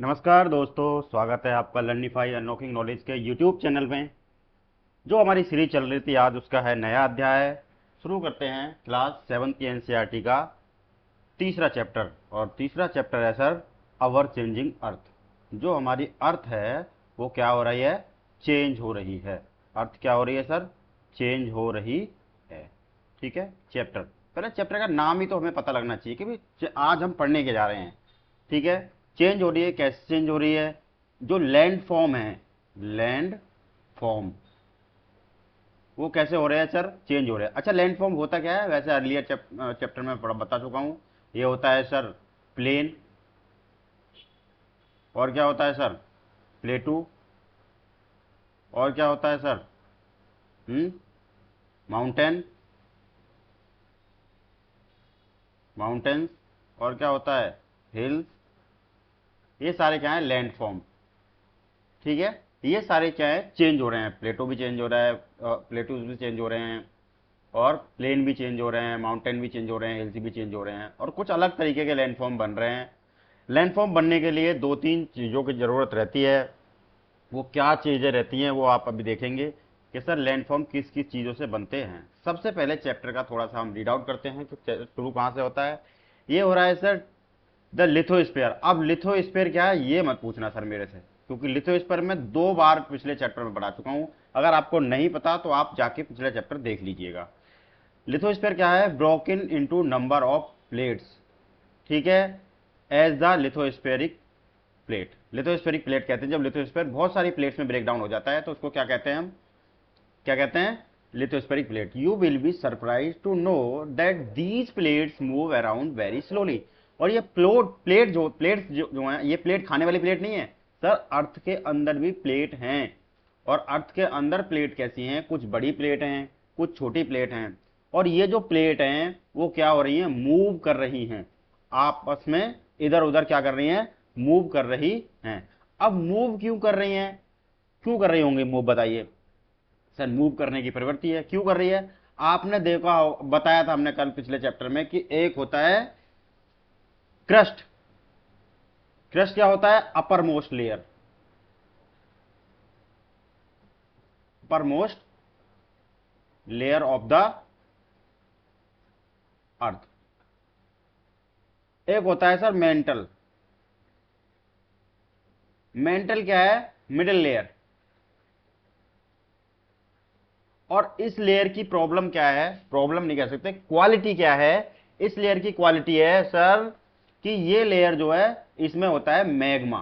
नमस्कार दोस्तों, स्वागत है आपका लर्निफाई अनलॉकिंग नॉलेज के यूट्यूब चैनल में। जो हमारी सीरीज चल रही थी, आज उसका है नया अध्याय। शुरू करते हैं क्लास 7 की एनसीईआरटी का तीसरा चैप्टर। और तीसरा चैप्टर है सर अवर चेंजिंग अर्थ। जो हमारी अर्थ है वो क्या हो रही है? चेंज हो रही है। अर्थ क्या हो रही है सर? चेंज हो रही है। ठीक है। चैप्टर, पहले चैप्टर का नाम ही तो हमें पता लगना चाहिए कि भाई आज हम पढ़ने के जा रहे हैं। ठीक है। चेंज हो रही है, कैसे चेंज हो रही है? जो लैंड फॉर्म है, लैंड फॉर्म, वो कैसे हो रहे हैं सर? चेंज हो रहे हैं। अच्छा, लैंड फॉर्म होता क्या है? वैसे अर्लियर चैप्टर में बता चुका हूँ। ये होता है सर प्लेन। और क्या होता है सर? प्लेटू। और क्या होता है सर? Mountain, mountains. और क्या होता है? हिल्स। ये सारे क्या है? Land form. ठीक है। ये सारे क्या है? चेंज हो रहे हैं। प्लेटो भी चेंज हो रहा है, प्लेटूज भी चेंज हो रहे हैं, और प्लेन भी चेंज हो रहे हैं, माउंटेन भी चेंज हो रहे हैं, हिल्स भी चेंज हो रहे हैं, और कुछ अलग तरीके के लैंडफॉर्म बन रहे हैं। लैंडफॉर्म बनने के लिए दो तीन चीज़ों की ज़रूरत रहती है। वो क्या चीज़ें रहती हैं वो आप अभी देखेंगे कि सर लैंडफॉर्म किस किस चीज़ों से बनते हैं। सबसे पहले चैप्टर का थोड़ा सा हम रीड आउट करते हैं कि शुरू कहाँ से होता है। ये हो रहा है सर द लिथोस्फीयर। अब लिथोस्फीयर क्या है ये मत पूछना सर मेरे से, क्योंकि लिथोस्फीयर में 2 बार पिछले चैप्टर में पढ़ा चुका हूँ। अगर आपको नहीं पता तो आप जाके पिछले चैप्टर देख लीजिएगा। लिथोस्फीयर क्या है? Broken into number of plates. ठीक है। As the lithospheric plate. Lithospheric plate कहते हैं जब लिथोस्फीयर बहुत सारी प्लेट्स में ब्रेक डाउन हो जाता है तो उसको क्या कहते हैं? हम क्या कहते हैं? Lithospheric plate. You will be surprise to know that these plates move around very slowly. और ये प्लेट्स जो हैं, ये प्लेट खाने वाली प्लेट नहीं है सर। अर्थ के अंदर भी प्लेट हैं। और अर्थ के अंदर प्लेट कैसी हैं? कुछ बड़ी प्लेट हैं, कुछ छोटी प्लेट हैं। और ये जो प्लेट हैं वो क्या हो रही हैं? मूव कर रही हैं आपस में। इधर उधर क्या कर रही हैं? मूव कर रही हैं। अब मूव क्यों कर रही हैं? क्यों कर रही होंगी मूव, बताइए। सर मूव करने की प्रवृत्ति है। क्यों कर रही है? आपने देखा बताया था हमने कल पिछले चैप्टर में कि एक होता है क्रस्ट। क्रस्ट क्या होता है? Upper most layer, upper most layer of the earth. एक होता है सर मेंटल। मेंटल क्या है? Middle layer. और इस लेयर की प्रॉब्लम क्या है? प्रॉब्लम नहीं कह सकते, क्वालिटी क्या है? इस लेयर की क्वालिटी है सर कि ये लेयर जो है इसमें होता है मैग्मा।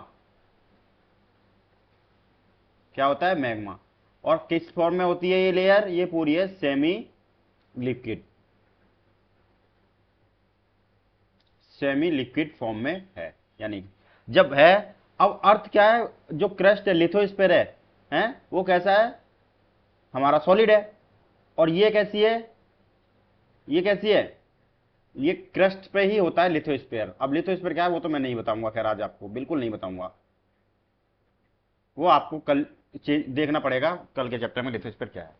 क्या होता है? मैग्मा। और किस फॉर्म में होती है ये लेयर? ये पूरी है semi liquid, semi liquid form में है। यानी जब है, अब अर्थ क्या है? जो क्रस्ट है, लिथोस्फीयर है वो कैसा है? हमारा सॉलिड है। और ये कैसी है? ये कैसी है? ये क्रस्ट पे ही होता है लिथोस्फीयर। अब लिथोस्फीयर क्या है वो तो मैं नहीं बताऊंगा, खैर आज आपको बिल्कुल नहीं बताऊंगा। वो आपको कल देखना पड़ेगा, कल के चैप्टर में लिथोस्फीयर क्या है।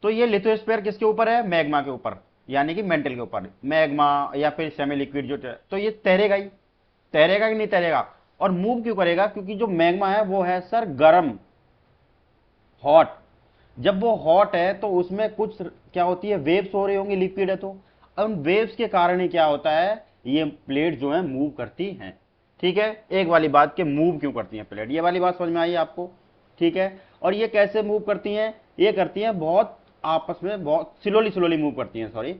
तो ये लिथोस्फीयर किसके ऊपर है? मैग्मा के ऊपर, यानी कि मेंटल के ऊपर। मैग्मा या फिर सेमी लिक्विड जो तो ये तैरेगा ही, तैरेगा कि नहीं तैरेगा? और मूव क्यों करेगा? क्योंकि जो मैग्मा है वो है सर गर्म, हॉट। जब वो हॉट है तो उसमें कुछ क्या होती है? वेव्स हो रही होंगी, लिक्विड है तो। उन वेव्स के कारण ही क्या होता है? ये प्लेट जो है मूव करती हैं। ठीक है। एक वाली बात कि मूव क्यों करती हैं प्लेट, ये वाली बात समझ में आई आपको? ठीक है। और ये कैसे मूव करती हैं? ये करती हैं बहुत आपस में, बहुत स्लोली स्लोली मूव करती हैं, सॉरी,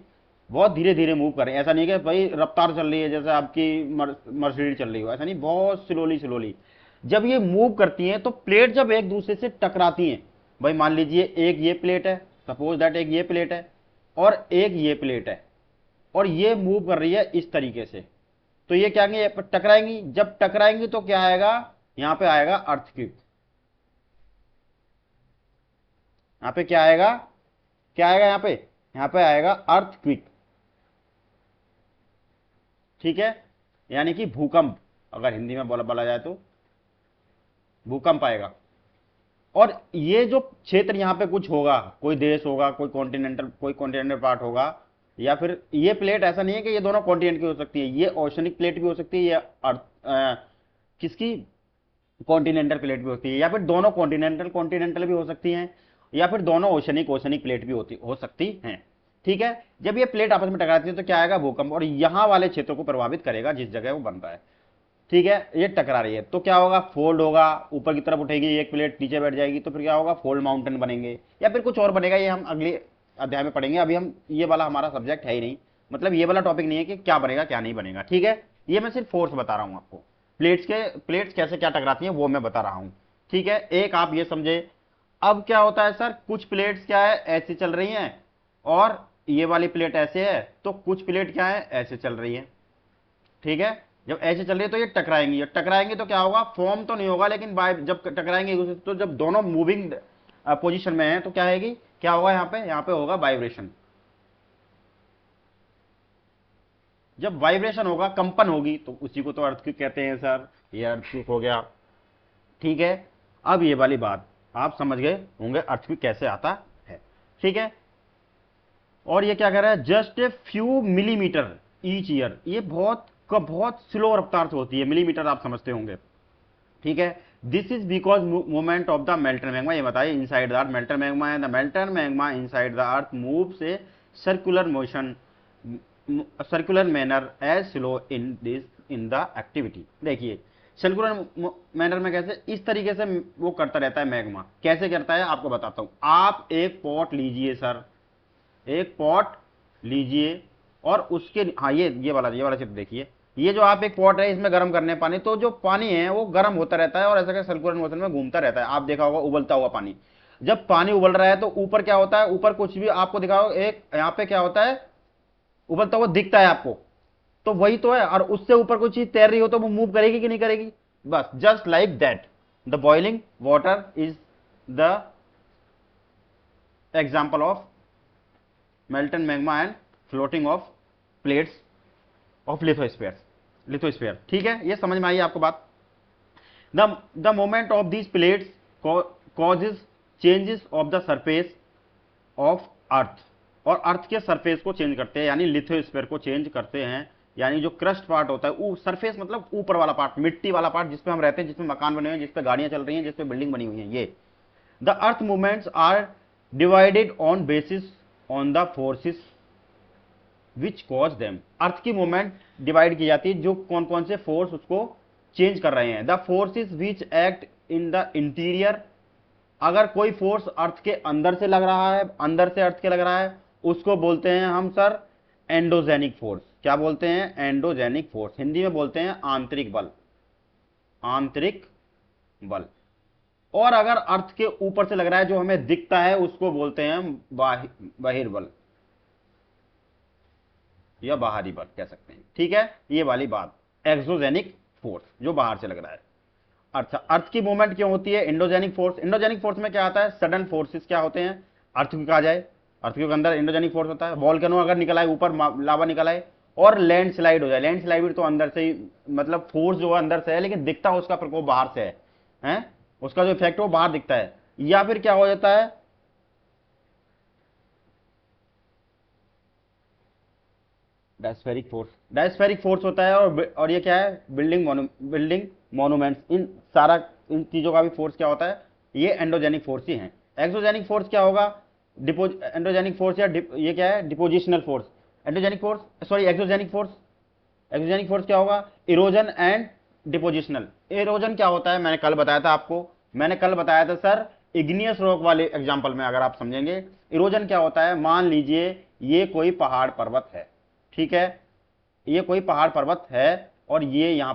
बहुत धीरे धीरे मूव कर रहे हैं। ऐसा नहीं कि भाई रफ्तार चल रही है जैसे आपकी मर्सिडीज चल रही हो, ऐसा नहीं, बहुत स्लोली स्लोली। जब ये मूव करती हैं तो प्लेट जब एक दूसरे से टकराती हैं, भाई मान लीजिए एक ये प्लेट है, सपोज दैट एक ये प्लेट है और एक ये प्लेट है, और ये मूव कर रही है इस तरीके से, तो ये क्या टकराएंगी। जब टकराएंगी तो क्या आएगा? यहां पे आएगा अर्थक्वेक। यहां पे क्या आएगा? क्या आएगा यहां पे? यहां पे आएगा अर्थक्वेक। ठीक है। यानी कि भूकंप, अगर हिंदी में बोला जाए तो भूकंप आएगा। और ये जो क्षेत्र यहां पे कुछ होगा, कोई देश होगा, कोई कॉन्टिनेंटल पार्ट होगा, या फिर ये प्लेट ऐसा नहीं है कि ये दोनों कॉन्टिनेंट की हो सकती है, ये ओशनिक प्लेट भी हो सकती है, ये अर्थ किसकी? कॉन्टिनेंटल प्लेट भी होती है, या फिर दोनों कॉन्टिनेंटल कॉन्टिनेंटल भी हो सकती हैं, या फिर दोनों ओशनिक ओशनिक प्लेट भी हो सकती हैं। ठीक है, जब ये प्लेट आपस में टकराती है तो क्या आएगा, भूकंप, और यहां वाले क्षेत्र को प्रभावित करेगा जिस जगह वो बन रहा है। ठीक है, ये टकरा रही है तो क्या होगा, फोल्ड होगा, ऊपर की तरफ उठेगी एक प्लेट, नीचे बैठ जाएगी तो फिर क्या होगा, फोल्ड माउंटेन बनेंगे, या फिर कुछ और बनेगा, ये हम अगले अध्याय में पढ़ेंगे। अभी हम ये वाला हमारा सब्जेक्ट है ही नहीं, मतलब ये वाला टॉपिक नहीं है कि क्या बनेगा क्या नहीं बनेगा। ठीक है, ये मैं सिर्फ फोर्स बता रहा हूं आपको, प्लेट्स कैसे क्या टकराती हैं वो मैं बता रहा हूं। ठीक है, एक आप ये समझे। अब क्या होता है सर, कुछ प्लेट्स क्या है ऐसे चल रही हैं, और ये वाली प्लेट ऐसे है, तो कुछ प्लेट क्या है ऐसे चल रही है। ठीक है, जब ऐसे चल रही है तो ये टकराएंगी, ये टकराएंगे तो क्या होगा, फॉर्म तो नहीं होगा, लेकिन बाय जब टकराएंगे एक दूसरे से, तो जब दोनों मूविंग पोजीशन में है तो क्या आएगी, क्या होगा, यहाँ पे होगा वाइब्रेशन। जब वाइब्रेशन होगा, कंपन होगी, तो उसी को तो अर्थक्वेक कहते हैं सर, ये अर्थक्वेक हो गया। ठीक है, अब ये वाली बात आप समझ गए होंगे अर्थक्वेक कैसे आता है। ठीक है, और ये क्या कह रहा है, just a few millimetre each year, ये बहुत स्लो रफ्तार से होती है, मिलीमीटर आप समझते होंगे। ठीक है, this is because movement of the melter magma, ये बताइए inside the earth melter magma है, the melter magma inside the earth move से circular motion, circular manner as slow in the activity. देखिए सर्कुलर मैनर में कैसे, इस तरीके से वो करता रहता है मैग्मा। कैसे करता है आपको बताता हूं। आप एक पॉट लीजिए सर, एक पॉट लीजिए, और उसके, हाँ ये वाला चित्र देखिए, ये जो आप एक पॉट है इसमें गर्म करने पानी, तो जो पानी है वो गर्म होता रहता है और ऐसा क्या सर्कुलर मोशन में घूमता रहता है। आप देखा होगा उबलता हुआ पानी, जब पानी उबल रहा है तो ऊपर क्या होता है, ऊपर कुछ भी आपको दिखा होगा, एक यहाँ पे क्या होता है, उबलता हुआ दिखता है आपको, तो वही तो है, और उससे ऊपर कोई चीज तैर रही हो तो वो मूव करेगी कि नहीं करेगी। बस just like that the boiling water is the example of Merton magma and floating of plates of lithosphere. ठीक है, ये समझ में आई आपको बात। The moment of these plates causes changes of the surface of earth, और अर्थ के सरफेस को चेंज करते हैं, यानी लिथोस्फीयर को चेंज करते हैं। यानी जो क्रस्ट पार्ट होता है, सरफेस मतलब ऊपर वाला पार्ट, मिट्टी वाला पार्ट जिसपे हम रहते हैं, जिसपे मकान बने हुए हैं, जिसपे गाड़ियां चल रही हैं, जिसपे बिल्डिंग बनी हुई है, ये the earth movements are divided on basis on the forces which cause them. Earth की मूवमेंट डिवाइड की जाती है जो कौन कौन से फोर्स उसको चेंज कर रहे हैं। The forces which act in the interior, अगर कोई फोर्स अर्थ के अंदर से लग रहा है, अंदर से अर्थ के लग रहा है, उसको बोलते हैं हम सर एंडोजेनिक फोर्स। क्या बोलते हैं, एंडोजेनिक फोर्स, हिंदी में बोलते हैं आंतरिक बल, आंतरिक बल। और अगर अर्थ के ऊपर से लग रहा है जो हमें दिखता है, उसको बोलते हैं बहिर्बल या बाहरी बल कह सकते हैं। ठीक है, ये वाली बात, एक्सोजेनिक फोर्स जो बाहर से लग रहा है। अच्छा, अर्थ की मूवमेंट क्यों होती है, इंडोजेनिक फोर्स, इंडोजेनिक फोर्स में क्या आता है, सडन फोर्सेस क्या होते हैं, अर्थक्वेक आ जाए, अर्थक्वेक के अंदर इंडोजेनिक फोर्स होता है, वॉल्केनो अगर निकल आए, ऊपर लावा निकल आए, और लैंडस्लाइड हो जाए। लैंडस्लाइड भी तो अंदर से ही, मतलब फोर्स जो है अंदर से है, लेकिन दिखता है उसका प्रकोप बाहर से है? उसका जो इफेक्ट है वो बाहर दिखता है। या फिर क्या हो जाता है, डायस्फेरिक फोर्स होता है, और ये क्या है, बिल्डिंग मॉन्यूमेंट्स, इन चीजों का भी फोर्स क्या होता है, ये एंडोजेनिक फोर्स ही है। एक्सोजेनिक फोर्स क्या होगा, एंडोजेनिक फोर्स या ये क्या है, depositional force. Endogenic force, sorry exogenic force क्या होगा, इरोजन एंड डिपोजिशनल। इरोजन क्या होता है, मैंने कल बताया था आपको, मैंने कल बताया था सर, इग्नियस रॉक वाले एग्जांपल में अगर आप समझेंगे, इरोजन क्या होता है, मान लीजिए ये कोई पहाड़ पर्वत है। ठीक है, ये कोई पहाड़ पर्वत है, और ये यहाँ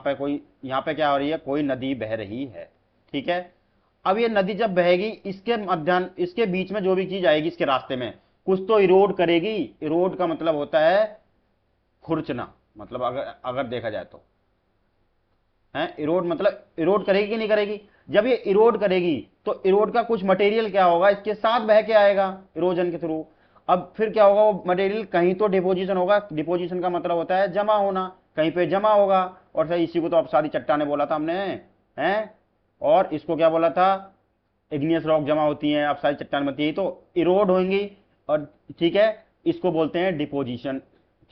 पे क्या हो रही है, कोई नदी बह रही है। ठीक है, अब ये नदी जब बहेगी, इसके बीच में जो भी चीज आएगी इसके रास्ते में, कुछ तो इरोड करेगी। इरोड का मतलब होता है खुरचना, मतलब अगर देखा जाए तो है, इरोड मतलब इरोड करेगी कि नहीं करेगी। जब ये इरोड करेगी तो इरोड का कुछ मटेरियल क्या होगा, इसके साथ बह के आएगा इरोजन के थ्रू। अब फिर क्या होगा, वो मटेरियल कहीं तो डिपोजिशन होगा, डिपोजिशन का मतलब होता है जमा होना, कहीं पे जमा होगा। और सर इसी को तो अब सारी चट्टाने बोला था हमने, हैं, और इसको क्या बोला था, इग्नियस रॉक जमा होती हैं, अब सारी चट्टान बनती है, तो इरोड होंगी। और ठीक है, इसको बोलते हैं डिपोजिशन।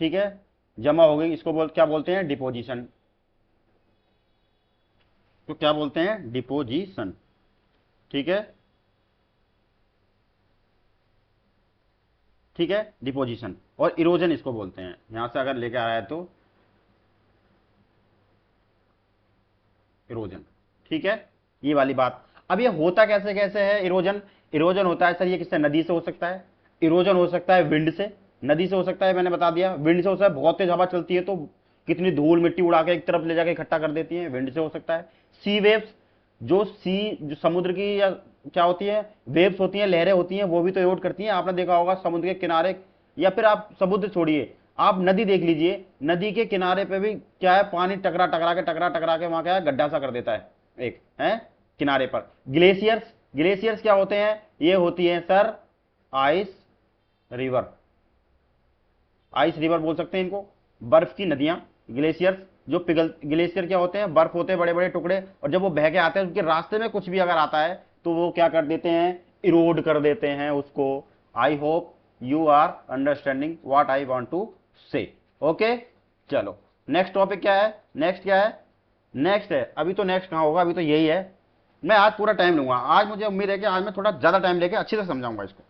ठीक है, जमा हो गई, इसको क्या बोलते हैं, डिपोजिशन। तो क्या बोलते हैं, डिपोजिशन। ठीक है, ठीक है, डिपोजिशन। और इरोजन इसको बोलते हैं, यहां से अगर लेके आ रहा है तो इरोजन। ठीक है, ये वाली बात। अब ये होता कैसे कैसे है इरोजन? इरोजन होता है सर, ये किससे, नदी से हो सकता है। इरोजन हो सकता है विंड से, नदी से हो सकता है, मैंने बता दिया। विंड से हो सकता है, बहुत तेज हवा चलती है तो कितनी धूल मिट्टी उड़ा के एक तरफ ले जाके इकट्ठा कर देती है, विंड से हो सकता है। सी वेव्स, जो समुद्र की या क्या होती है, वेव्स होती हैं, लहरें होती हैं, वो भी तो इरोड करती हैं। आपने देखा होगा समुद्र के किनारे, या फिर आप समुद्र छोड़िए, आप नदी देख लीजिए, नदी के किनारे पे भी क्या है, पानी टकरा टकरा के वहां क्या है, गड्ढा सा कर देता है एक है किनारे पर। ग्लेशियर्स, ग्लेशियर्स क्या होते हैं, ये होती है sir ice river, ice river बोल सकते हैं इनको, बर्फ की नदियां। ग्लेशियर्स जो पिघल, ग्लेशियर क्या होते हैं, बर्फ होते हैं बड़े बड़े टुकड़े, और जब वो बह के आते हैं उनके रास्ते में कुछ भी अगर आता है तो वो क्या कर देते हैं, इरोड कर देते हैं उसको। I hope you are understanding what I want to say. Okay, चलो नेक्स्ट टॉपिक क्या है, नेक्स्ट क्या है, नेक्स्ट है, अभी तो नेक्स्ट कहां होगा, अभी तो यही है। मैं आज पूरा टाइम लूंगा, आज मुझे उम्मीद है कि आज मैं थोड़ा ज्यादा टाइम लेके अच्छे से समझाऊंगा इसको।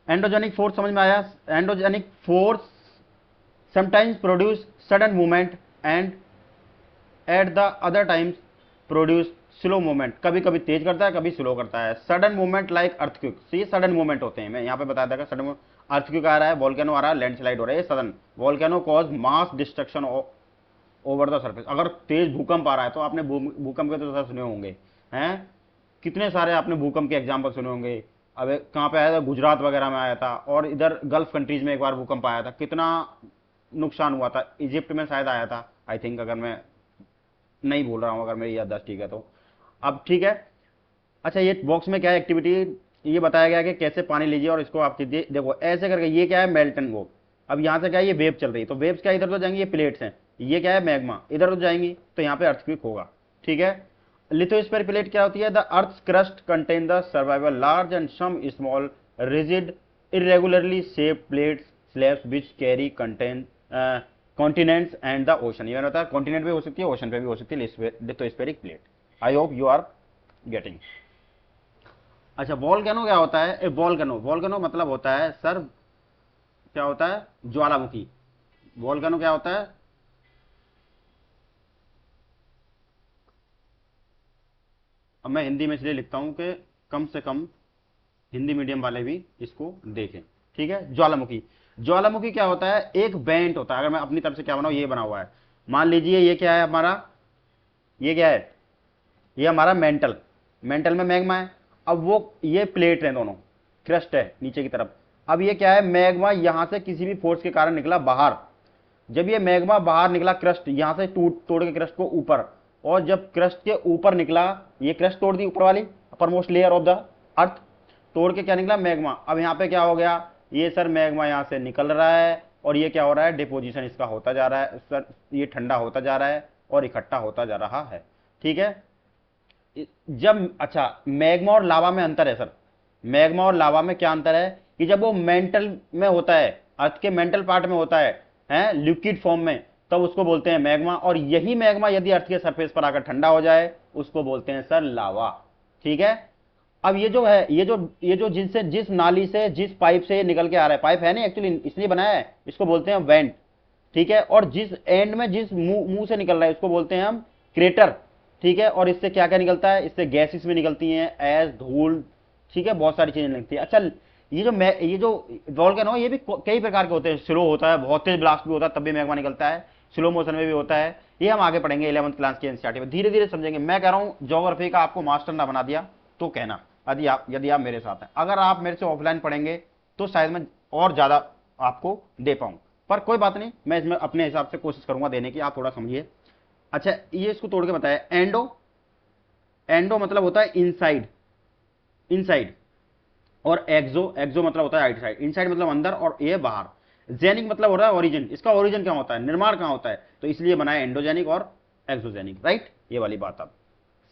एंडोजेनिक फोर्स समझ में आया? Endogenic force sometimes produce sudden movement and at the other times produce slow movement, कभी कभी तेज करता है, कभी स्लो करता है। सडन मूवमेंट लाइक अर्थक्वेक, ये सडन मूवमेंट होते हैं, मैं यहाँ पे बताया था। सडन अर्थक्वेक आ रहा है, वोल्केनो आ रहा है, लैंडस्लाइड हो रहा है, ये sudden. Volcano cause mass destruction over the surface, अगर तेज भूकंप आ रहा है तो आपने भूकंप के तो सुने होंगे हैं, कितने सारे आपने भूकंप के एग्जाम्पल सुने होंगे। अब कहाँ पे आया था, गुजरात वगैरह में आया था, और इधर गल्फ कंट्रीज में एक बार भूकंप आया था, कितना नुकसान हुआ था। इजिप्ट में शायद आया था आई थिंक, अगर मैं नहीं भूल रहा हूं, अगर मेरी याददाश्त ठीक है तो। अब ठीक है, अच्छा ये बॉक्स में क्या है एक्टिविटी, ये बताया गया कि कैसे पानी लीजिए और इसको आप कीजिए। देखो ऐसे करके, ये क्या है, मेल्टन वो। अब यहाँ से क्या है, ये वेव चल रही है, तो वेव्स क्या इधर तो जाएंगी, ये प्लेट्स हैं। ये क्या है, मैग्मा, इधर तो जाएंगी, तो यहाँ पे अर्थक्वेक होगा। ठीक है, लिथोस्फीयर प्लेट क्या होती है, the earth crust contain the survival large and some small rigid irregularly shape plates slabs which carry contain continents and the ocean. ये होता है, कॉन्टिनेंट भी हो सकती है, ओशन पे भी हो सकती है lithospheric plate. I hope you are getting. अच्छा वॉल्केनो क्या होता है, वॉल्केनो, वॉल्केनो मतलब होता है सर, क्या होता है, ज्वालामुखी। वॉल्केनो क्या होता है, अब मैं हिंदी में इसलिए लिखता हूं कि कम से कम हिंदी मीडियम वाले भी इसको देखें। ठीक है, ज्वालामुखी। ज्वालामुखी क्या होता है, एक वेंट होता है। अगर मैं अपनी तरफ से क्या बनाऊं, ये बना हुआ है, मान लीजिए ये क्या है हमारा, ये क्या है, ये हमारा मेंटल, मेंटल में मैग्मा है। अब वो ये प्लेट है, दोनों क्रस्ट है नीचे की तरफ। अब ये क्या है, मैग्मा यहां से किसी भी फोर्स के कारण निकला बाहर। जब ये मैग्मा बाहर निकला, क्रस्ट यहां से टूट तोड़ के क्रस्ट को ऊपर, और जब क्रस्ट के ऊपर निकला, ये क्रस्ट तोड़ दी ऊपर वाली upper most layer of the earth, तोड़ के क्या निकला, मैग्मा। अब यहाँ पे क्या हो गया, ये सर मैग्मा यहाँ से निकल रहा है, और ये क्या हो रहा है, डिपोजिशन इसका होता जा रहा है सर, ये ठंडा होता जा रहा है और इकट्ठा होता जा रहा है। ठीक है, जब, अच्छा मैग्मा और लावा में अंतर है सर, मैग्मा और लावा में क्या अंतर है, कि जब वो मेंटल में होता है, अर्थ के मेंटल पार्ट में होता है लिक्विड फॉर्म में, तब उसको बोलते हैं मैग्मा। और यही मैग्मा यदि अर्थ के सरफेस पर आकर ठंडा हो जाए, उसको बोलते हैं सर लावा। ठीक है, अब ये जो है, ये जो जिनसे, जिस नाली से, जिस पाइप से निकल के आ रहा है, पाइप है नहीं एक्चुअली इसलिए बनाया है, इसको बोलते हैं वेंट। ठीक है, और जिस एंड में, जिस मुंह से निकल रहा है, उसको बोलते हैं हम क्रेटर। ठीक है, और इससे क्या क्या निकलता है, इससे गैसेस भी निकलती हैं, ऐश, धूल, ठीक है, बहुत सारी चीजें निकलती है। अच्छा ये जो वोल्केनो है, ये भी कई प्रकार के होते हैं, स्लो होता है, बहुत तेज ब्लास्ट भी होता है तब भी मैग्मा निकलता है, स्लो मोशन में भी होता है। ये हम आगे पढ़ेंगे 11th क्लास के एनसीईआरटी में, धीरे धीरे समझेंगे। मैं कह रहा हूं ज्योग्राफी का आपको मास्टर ना बना दिया तो कहना, यदि आप मेरे साथ हैं। अगर आप मेरे से ऑफलाइन पढ़ेंगे तो शायद मैं और ज्यादा आपको दे पाऊं, पर कोई बात नहीं, मैं इसमें अपने हिसाब से कोशिश करूंगा देने की, आप थोड़ा समझिए। अच्छा ये इसको तोड़ के बताया, एंडो, एंडो मतलब होता है इनसाइड, इनसाइड, और एक्सो, एक्सो मतलब होता है आउटसाइड, इनसाइड मतलब अंदर और ये बाहर। जेनिक मतलब हो रहा है ओरिजिन, इसका ओरिजिन क्या होता है, निर्माण कहां होता है, तो इसलिए बनाया एंडोजेनिक और एक्सोजेनिक। राइट, ये वाली बात आप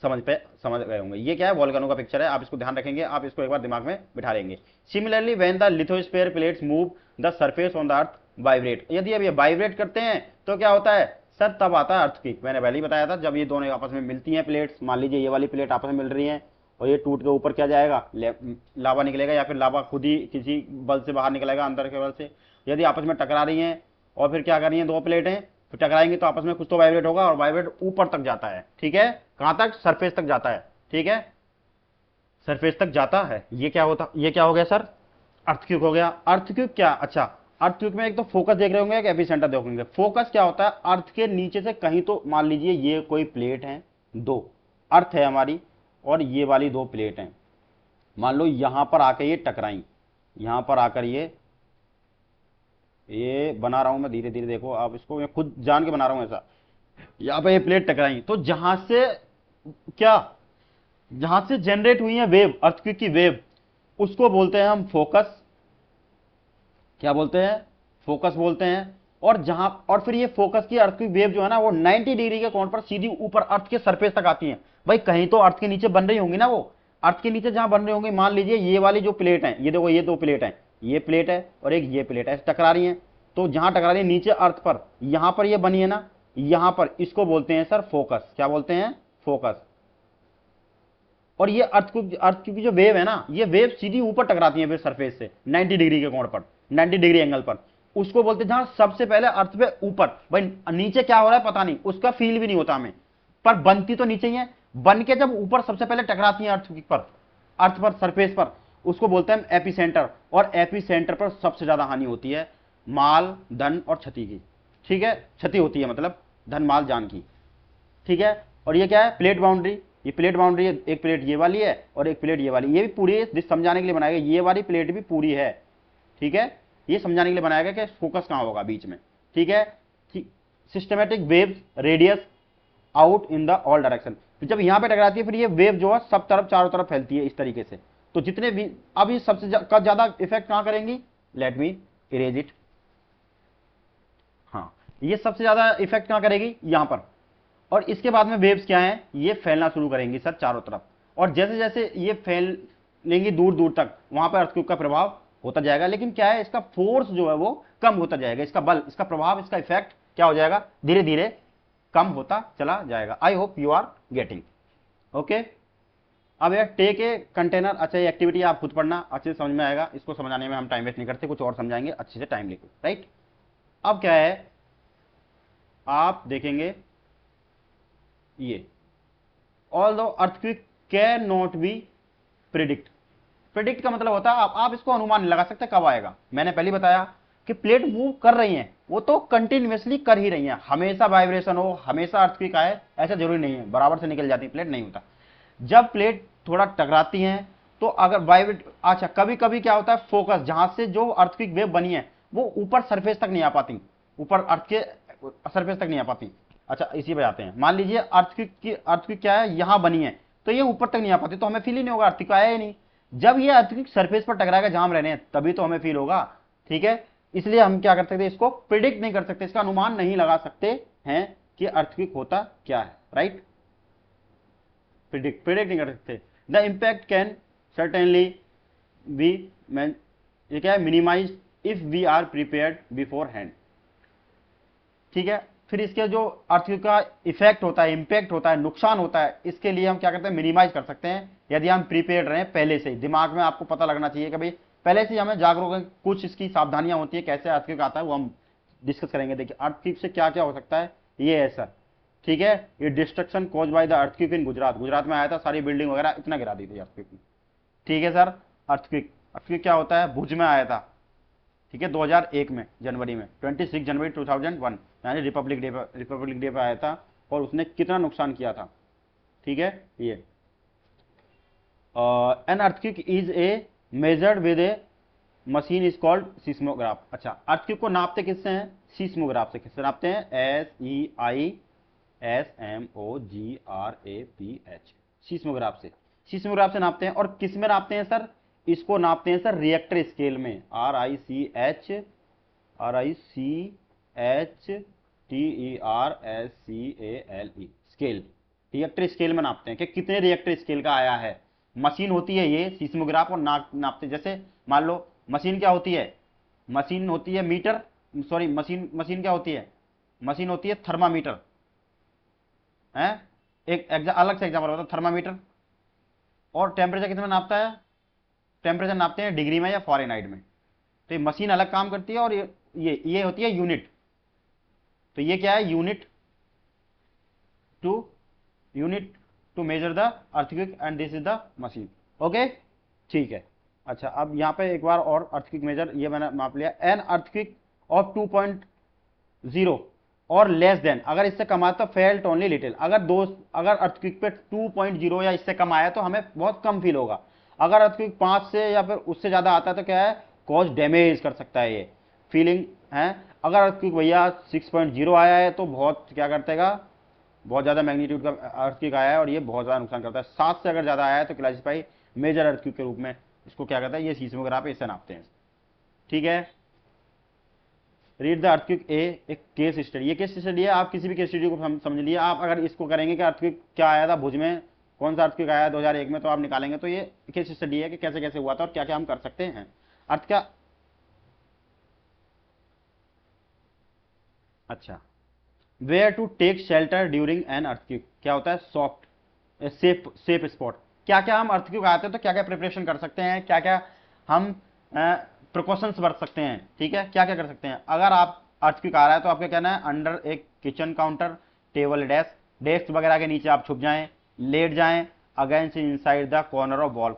समझ गए होंगे। ये क्या है, वोल्केनो का पिक्चर है, आप इसको ध्यान रखेंगे, आप इसको एक बार दिमाग में बिठा लेंगे। Similarly when the lithosphere plates move the surface on the earth vibrate, यदि अब ये वाइब्रेट करते हैं तो क्या होता है, सर तब आता है अर्थक्वेक। मैंने पहले ही बताया था, जब ये दोनों आपस में मिलती हैं प्लेट्स, मान लीजिए ये वाली प्लेट आपस में मिल रही है और ये टूट के ऊपर क्या जाएगा, लावा निकलेगा, या फिर लावा खुद ही किसी बल से बाहर निकलेगा, अंदर के बल से। यदि आपस में टकरा रही हैं और फिर क्या कर रही हैं, दो प्लेटें फिर टकराएंगी तो आपस में कुछ तो वाइब्रेट होगा, और वाइब्रेट ऊपर तक जाता है। ठीक है, कहां तक, सरफेस तक जाता है। ठीक है, सरफेस तक जाता है। ये क्या होता, ये क्या हो गया सर, अर्थक्वेक हो गया। अर्थक्वेक क्या, अच्छा अर्थक्वेक में एक तो फोकस देख रहे होंगे, एक एपिसेंटर देखेंगे। फोकस क्या होता है, अर्थ के नीचे से कहीं, तो मान लीजिए ये कोई प्लेट है, दो अर्थ है हमारी, और ये वाली दो प्लेट हैं, मान लो यहां पर आके ये टकराई, यहां पर आकर ये बना रहा हूं मैं धीरे धीरे, देखो आप इसको, मैं खुद जान के बना रहा हूं ऐसा। यहां पर ये प्लेट टकराई, तो जहां से क्या, जहां से जनरेट हुई है वेव, अर्थक्वेक की वेव, उसको बोलते हैं हम फोकस। क्या बोलते हैं, फोकस बोलते हैं। और जहां, और फिर ये फोकस की अर्थक्वेक वेव जो है ना, वो 90 डिग्री के कोण पर सीधी ऊपर अर्थ के सरफेस तक आती है। भाई कहीं तो अर्थ के नीचे बन रही होंगी ना, वो अर्थ के नीचे जहां बन रही होंगी, मान लीजिए ये वाली जो प्लेट है, ये देखो ये दो प्लेट है, ये प्लेट है और एक ये प्लेट है, टकरा रही है। तो जहां टकरा रही है नीचे अर्थ पर, यहां पर ये बनी है ना, यहां पर, इसको बोलते हैं सर फोकस। क्या बोलते हैं, फोकस। और ये अर्थ की जो वेव है ना, ये वेव सीधी ऊपर टकराती है फिर सरफेस से 90 डिग्री के कोण पर, 90 डिग्री एंगल पर, उसको बोलते हैं जहां सबसे पहले अर्थ पे ऊपर। भाई नीचे क्या हो रहा है पता नहीं, उसका फील भी नहीं होता हमें, पर बनती तो नीचे ही है। बन के जब ऊपर सबसे पहले टकराती है अर्थ पर सरफेस पर, उसको बोलते हैं एपिसेंटर। और एपिसेंटर पर सबसे ज्यादा हानि होती है माल, धन और क्षति की। ठीक है, क्षति होती है मतलब धन, माल, जान की। ठीक है, और ये क्या है, प्लेट बाउंड्री। ये प्लेट बाउंड्री है, एक प्लेट ये वाली है और एक प्लेट ये वाली, ये भी पूरी समझाने के लिए बनाया गया, ये वाली प्लेट भी पूरी है। ठीक है, ये समझाने के लिए बनाया गया कि फोकस कहां होगा, बीच में। ठीक है, systematic waves radius out in the all direction. तो जब यहां पे टकराती है फिर ये वेव जो है सब तरफ, चारों तरफ फैलती है इस तरीके से। तो जितने भी, अब ये सबसे ज्यादा इफेक्ट कहां करेंगी, लेट मी इरेज इट। हाँ, ये सबसे ज्यादा इफेक्ट कहां करेगी, यहां पर। और इसके बाद में वेव्स क्या हैं, ये फैलना शुरू करेंगी सर चारों तरफ। और जैसे जैसे ये फैलेंगी दूर दूर तक, वहां पर अर्थक्वेक का प्रभाव होता जाएगा। लेकिन क्या है, इसका फोर्स जो है वो कम होता जाएगा, इसका बल, इसका प्रभाव, इसका इफेक्ट क्या हो जाएगा, धीरे धीरे कम होता चला जाएगा। I hope you are getting. Okay, अब यार टेक ए कंटेनर, अच्छा ये एक्टिविटी आप खुद पढ़ना, अच्छे से समझ में आएगा। इसको समझाने में हम टाइम वेस्ट नहीं करते, कुछ और समझाएंगे, अच्छे से टाइम लेके। राइट, अब क्या है, आप देखेंगे ये, although earthquake can not be predict. Predict का मतलब होता है आप इसको अनुमान नहीं लगा सकते कब आएगा। मैंने पहले बताया कि प्लेट मूव कर रही हैं, वो तो कंटिन्यूअसली कर ही रही हैं, हमेशा वाइब्रेशन हो, हमेशा अर्थक्वेक आए ऐसा जरूरी नहीं है, बराबर से निकल जाती प्लेट नहीं होता। जब प्लेट थोड़ा टकराती हैं तो अगर वाइब्रेट, अच्छा कभी कभी क्या होता है, फोकस जहां से जो अर्थक्वेक वेव बनी है वो ऊपर सरफेस तक नहीं आ पाती, ऊपर अर्थ के सरफेस तक नहीं आ पाती। अच्छा इसी पे आते हैं, मान लीजिए अर्थक्वेक क्या है, यहां बनी है, तो ये ऊपर तक नहीं आ पाती, तो हमें फील ही नहीं होगा, अर्थक्वेक आया ही नहीं। जब ये अर्थक्वेक सरफेस पर टकराएगा जहां हम रहने हैं, तभी तो हमें फील होगा। ठीक है, इसलिए हम क्या कर सकते हैं, इसको प्रिडिक्ट नहीं कर सकते, इसका अनुमान नहीं लगा सकते हैं कि अर्थक्वेक होता क्या है। राइट, प्रिडिक्ट नहीं कर सकते। The impact can certainly be, ये क्या है, minimise if we are prepared beforehand. ठीक है, फिर इसके जो अर्थक्वेक का इफेक्ट होता है, इंपैक्ट होता है, नुकसान होता है, इसके लिए हम क्या करते हैं, मिनिमाइज कर सकते हैं यदि हम प्रीपेयर्ड रहे पहले से ही। दिमाग में आपको पता लगना चाहिए कि भाई पहले से ही हमें जागरूक है, कुछ इसकी सावधानियां होती है, कैसे अर्थक्वेक आता है वो हम डिस्कस करेंगे। देखिए अर्थक्वेक से क्या क्या हो सकता है, ये है सर। ठीक है, ये destruction cause by the earthquake इन गुजरात में आया था, सारी बिल्डिंग वगैरह इतना गिरा दी थी अर्थक्वेक में। ठीक है सर, अर्थक्वेक क्या होता है, भुज में आया था। ठीक है, 2001 में जनवरी में, 26 जनवरी 2001, यानी रिपब्लिक डे पे आया था, और उसने कितना नुकसान किया था। ठीक है, ये an earthquake is a measured with A machine is called seismograph. अच्छा, अर्थक्वेक को नापते किससे हैं, सीस्मोग्राफ से। किससे नापते हैं, SEISMOGRAPH, सीस्मोग्राफ से। सीस्मोग्राफ से नापते हैं। और किस में नापते हैं सर, इसको नापते हैं सर रिएक्टर स्केल में, RICHTERSCALE, स्केल, रिएक्टर स्केल में नापते हैं कि कितने रिएक्टर स्केल का आया है। मशीन होती है ये सीस्मोग्राफ, और नापते, जैसे मान लो मशीन क्या होती है, मशीन होती है मीटर, सॉरी मशीन क्या होती है, मशीन होती है थर्मामीटर है। एक अलग से एग्जाम्पल होता है थर्मामीटर। और टेम्परेचर कितने में नापता है? टेम्परेचर नापते हैं डिग्री में या फ़ारेनहाइट में। तो ये मशीन अलग काम करती है और ये होती है यूनिट। तो ये क्या है? Two unit to measure the earthquake and this is the machine. Okay, ठीक है। अच्छा, अब यहां पे एक बार और अर्थक्वेक मेजर ये मैंने माप लिया। एन अर्थक्वेक ऑफ 2.0 और लेस देन, अगर इससे कम आया तो फेल्ट ओनली लिटिल। अगर अर्थक्वेक पे 2.0 या इससे कम आया तो हमें बहुत कम फील होगा। अगर अर्थक्वेक 5 से या फिर उससे ज्यादा आता है तो क्या है? कॉज डैमेज कर सकता है ये फीलिंग है। अगर अर्थक्वेक भैया 6.0 आया है तो बहुत क्या करतेगा, बहुत ज्यादा मैग्नीट्यूड का अर्थक्वेक आया है और ये बहुत ज्यादा नुकसान करता है। 7 से अगर ज्यादा आया है तो क्लासिफाई मेजर अर्थक्वेक के रूप में इसको क्या करता है, ये सीस्मोग्राफ इससे नापते हैं। ठीक है, रीड द अर्थक्वेक ए, एक केस स्टडी। ये केस स्टडी है, आप किसी भी केस स्टडी को समझ लिए। आप अगर इसको करेंगे कि अर्थक्वेक क्या आया था भुज में, कौन सा अर्थक्वेक आया 2001 में, तो आप निकालेंगे। तो ये केस स्टडी है कि कैसे कैसे हुआ था और क्या क्या हम कर सकते हैं। अर्थ क्या, अच्छा, where to take shelter during an earthquake, क्या होता है? Soft safe spot. क्या क्या हम अर्थक्वेक आते हैं तो क्या क्या प्रिपरेशन कर सकते हैं, क्या क्या हम प्रिकॉशंस बरत सकते हैं। ठीक है, क्या क्या कर सकते हैं? अगर आप अर्थक्वेक आ रहा है तो आपको कहना है अंडर एक किचन काउंटर, टेबल, डेस्क वगैरह के नीचे आप छुप जाएं, लेट जाएं, against inside the corner of wall,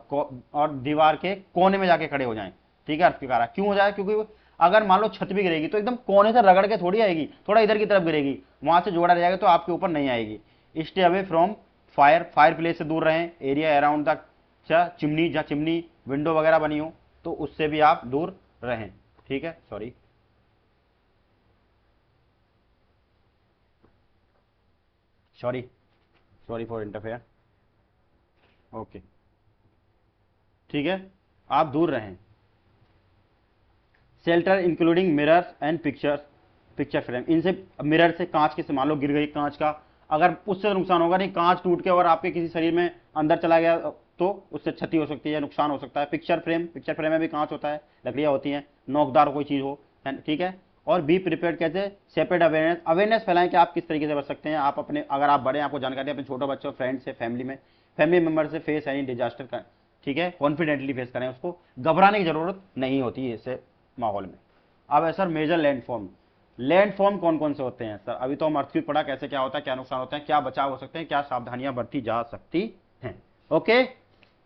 और दीवार के कोने में जाके खड़े हो जाएं। ठीक है, अर्थक्वेक आ रहा है, क्यों हो जाए? क्योंकि अगर मान लो छत भी गिरेगी तो एकदम कोने से रगड़ के थोड़ी आएगी, थोड़ा इधर की तरफ गिरेगी, वहां से जोड़ा रह जाएगा तो आपके ऊपर नहीं आएगी। Stay away from fire place से दूर रहें। एरिया अराउंड द चिमनी, जहाँ चिमनी विंडो वगैरह बनी हो तो उससे भी आप दूर रहें। ठीक है, sorry sorry sorry for interfere. Okay, ठीक है, आप दूर रहें। Shelter including mirrors and picture frame, इनसे मिरर से, कांच के से, मान लो गिर गई कांच का, अगर उससे तो नुकसान होगा नहीं, कांच टूट के और आपके किसी शरीर में अंदर चला गया तो उससे क्षति हो सकती है, नुकसान हो सकता है। पिक्चर फ्रेम में भी कांच होता है, लकड़ियां होती हैं, नोकदार कोई चीज हो। ठीक है, और बी प्रिपेयर्ड कैसे? सेपरेट अवेयरनेस फैलाएं कि आप किस तरीके से बच सकते हैं। आप अपने, अगर आप बड़े हैं, आपको जानकारी अपने छोटे बच्चों, फ्रेंड से, फैमिली मेंबर से फेस एनी डिजास्टर का, ठीक है, कॉन्फिडेंटली फेस करें उसको, घबराने की जरूरत नहीं होती है इससे माहौल में। अब है सर मेजर लैंडफॉर्म कौन कौन से होते हैं सर? अभी तो हम अर्थक्वेक पढ़ा, कैसे क्या होता है, क्या नुकसान होता है, क्या बचाव हो सकते हैं, क्या सावधानियां बरती जा सकती हैं। ओके,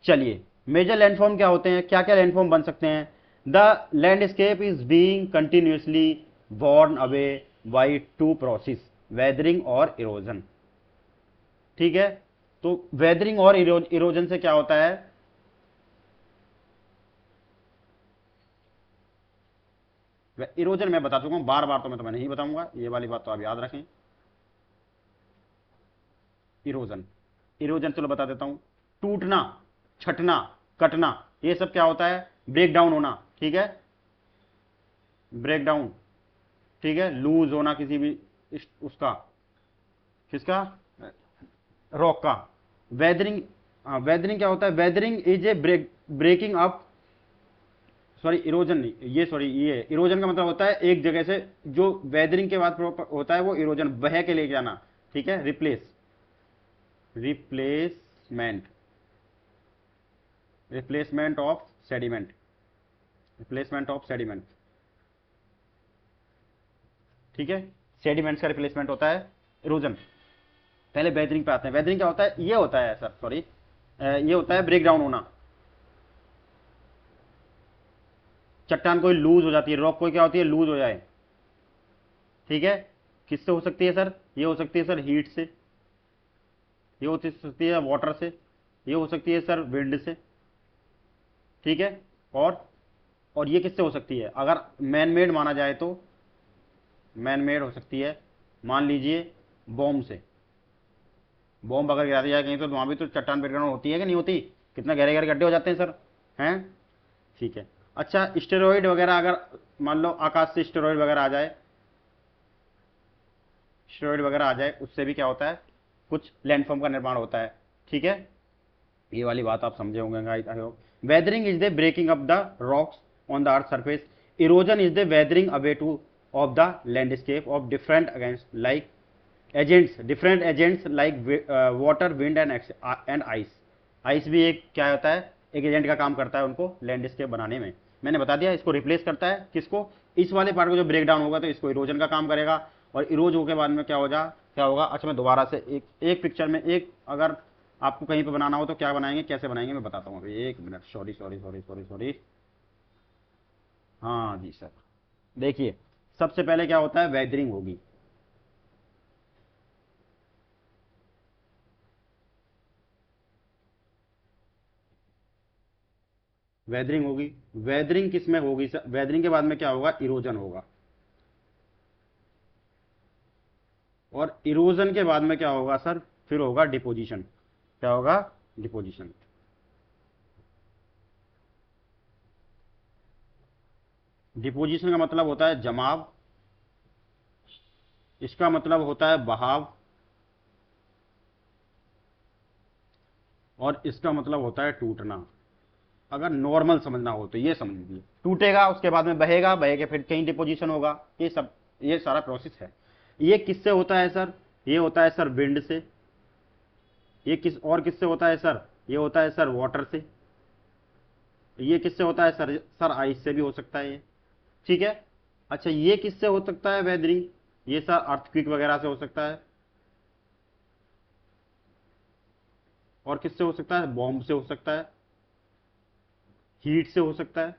चलिए, मेजर लैंडफॉर्म क्या होते हैं, क्या क्या लैंडफॉर्म बन सकते हैं? The landscape is being continuously worn away by two process, weathering और इरोजन। ठीक है, तो वेदरिंग और इरोजन से क्या होता है? इरोजन मैं बता चुका हूं, बार बार तो मैं तुम्हें नहीं बताऊंगा, ये वाली बात तो आप याद रखें। इरोजन इरोजन चलो बता देता हूं। टूटना, छटना, कटना, ये सब क्या होता है? ब्रेक डाउन होना। ठीक है, ब्रेक डाउन, ठीक है, लूज होना किसी भी उसका, किसका? रॉक का। वेदरिंग, वेदरिंग क्या होता है? Weathering is a breaking up, sorry erosion नहीं, ये सॉरी, ये इरोजन का मतलब होता है एक जगह से, जो वेदरिंग के बाद होता है वो इरोजन, बह के लेके जाना। ठीक है, रिप्लेसमेंट रिप्लेसमेंट ऑफ सेडिमेंट, ठीक है, सेडिमेंट्स का रिप्लेसमेंट होता है इरोजन। पहले वेदरिंग पे आते हैं। वेदरिंग क्या होता है? ये होता है सर, सॉरी, ये होता है ब्रेक डाउन होना। चट्टान कोई लूज हो जाती है, रॉक कोई क्या होती है? लूज हो जाए। ठीक है, किससे हो सकती है सर? ये हो सकती है सर हीट से, ये हो सकती है वाटर से, ये हो सकती है सर विंड से। ठीक है, और ये किससे हो सकती है? अगर मैन मेड माना जाए तो मैन मेड हो सकती है, मान लीजिए बॉम्ब से। बॉम्ब अगर गिरा दिया जाए कहीं तो वहां भी तो चट्टान बैकग्राउंड होती है कि नहीं होती? कितना गहरे गहरे गड्ढे हो जाते हैं सर, हैं? ठीक है, अच्छा, स्टेरॉइड वगैरह, अगर मान लो आकाश से स्टेरॉइड वगैरह आ जाए, उससे भी क्या होता है? कुछ लैंडफॉर्म का निर्माण होता है। ठीक है, ये वाली बात आप समझे होंगे I hope. Weathering is the breaking up the rocks on the earth surface, erosion is the weathering away to of the landscape of different against like agents, different agents like water, wind and ice. Ice भी एक क्या होता है, एक agent का काम करता है उनको लैंडस्केप बनाने में। मैंने बता दिया, इसको रिप्लेस करता है किसको, इस वाले पार्ट को जो ब्रेक डाउन होगा तो इसको इरोजन का काम करेगा, और इरोज होने के बाद में क्या होगा। अच्छा मैं दोबारा से एक पिक्चर में एक अगर आपको कहीं पे बनाना हो तो क्या बनाएंगे, कैसे बनाएंगे मैं बताता हूँ अभी, एक मिनट, सॉरी। हाँ जी सर, देखिए सबसे पहले क्या होता है, वेदरिंग होगी। वेदरिंग होगी, वेदरिंग किस में होगी सर, वेदरिंग के बाद में क्या होगा, इरोजन होगा, और इरोजन के बाद में क्या होगा सर, फिर होगा डिपोजिशन। क्या होगा, डिपोजिशन। डिपोजिशन का मतलब होता है जमाव, इसका मतलब होता है बहाव, और इसका मतलब होता है टूटना। अगर नॉर्मल समझना हो तो ये समझ लीजिए, टूटेगा उसके बाद में बहेगा, बहे के फिर कहीं डिपोजिशन होगा, ये सब, ये सारा प्रोसेस है। ये किससे होता है सर, ये होता है सर विंड से। ये किससे होता है सर, ये होता है सर वाटर से। ये किससे होता है सर, आइस से भी हो सकता है ये, ठीक है। अच्छा ये किससे हो सकता है वेदरिंग, ये सर अर्थक्वेक वगैरह से हो सकता है, और किससे हो सकता है, बॉम्ब से हो सकता है, हीट से हो सकता है,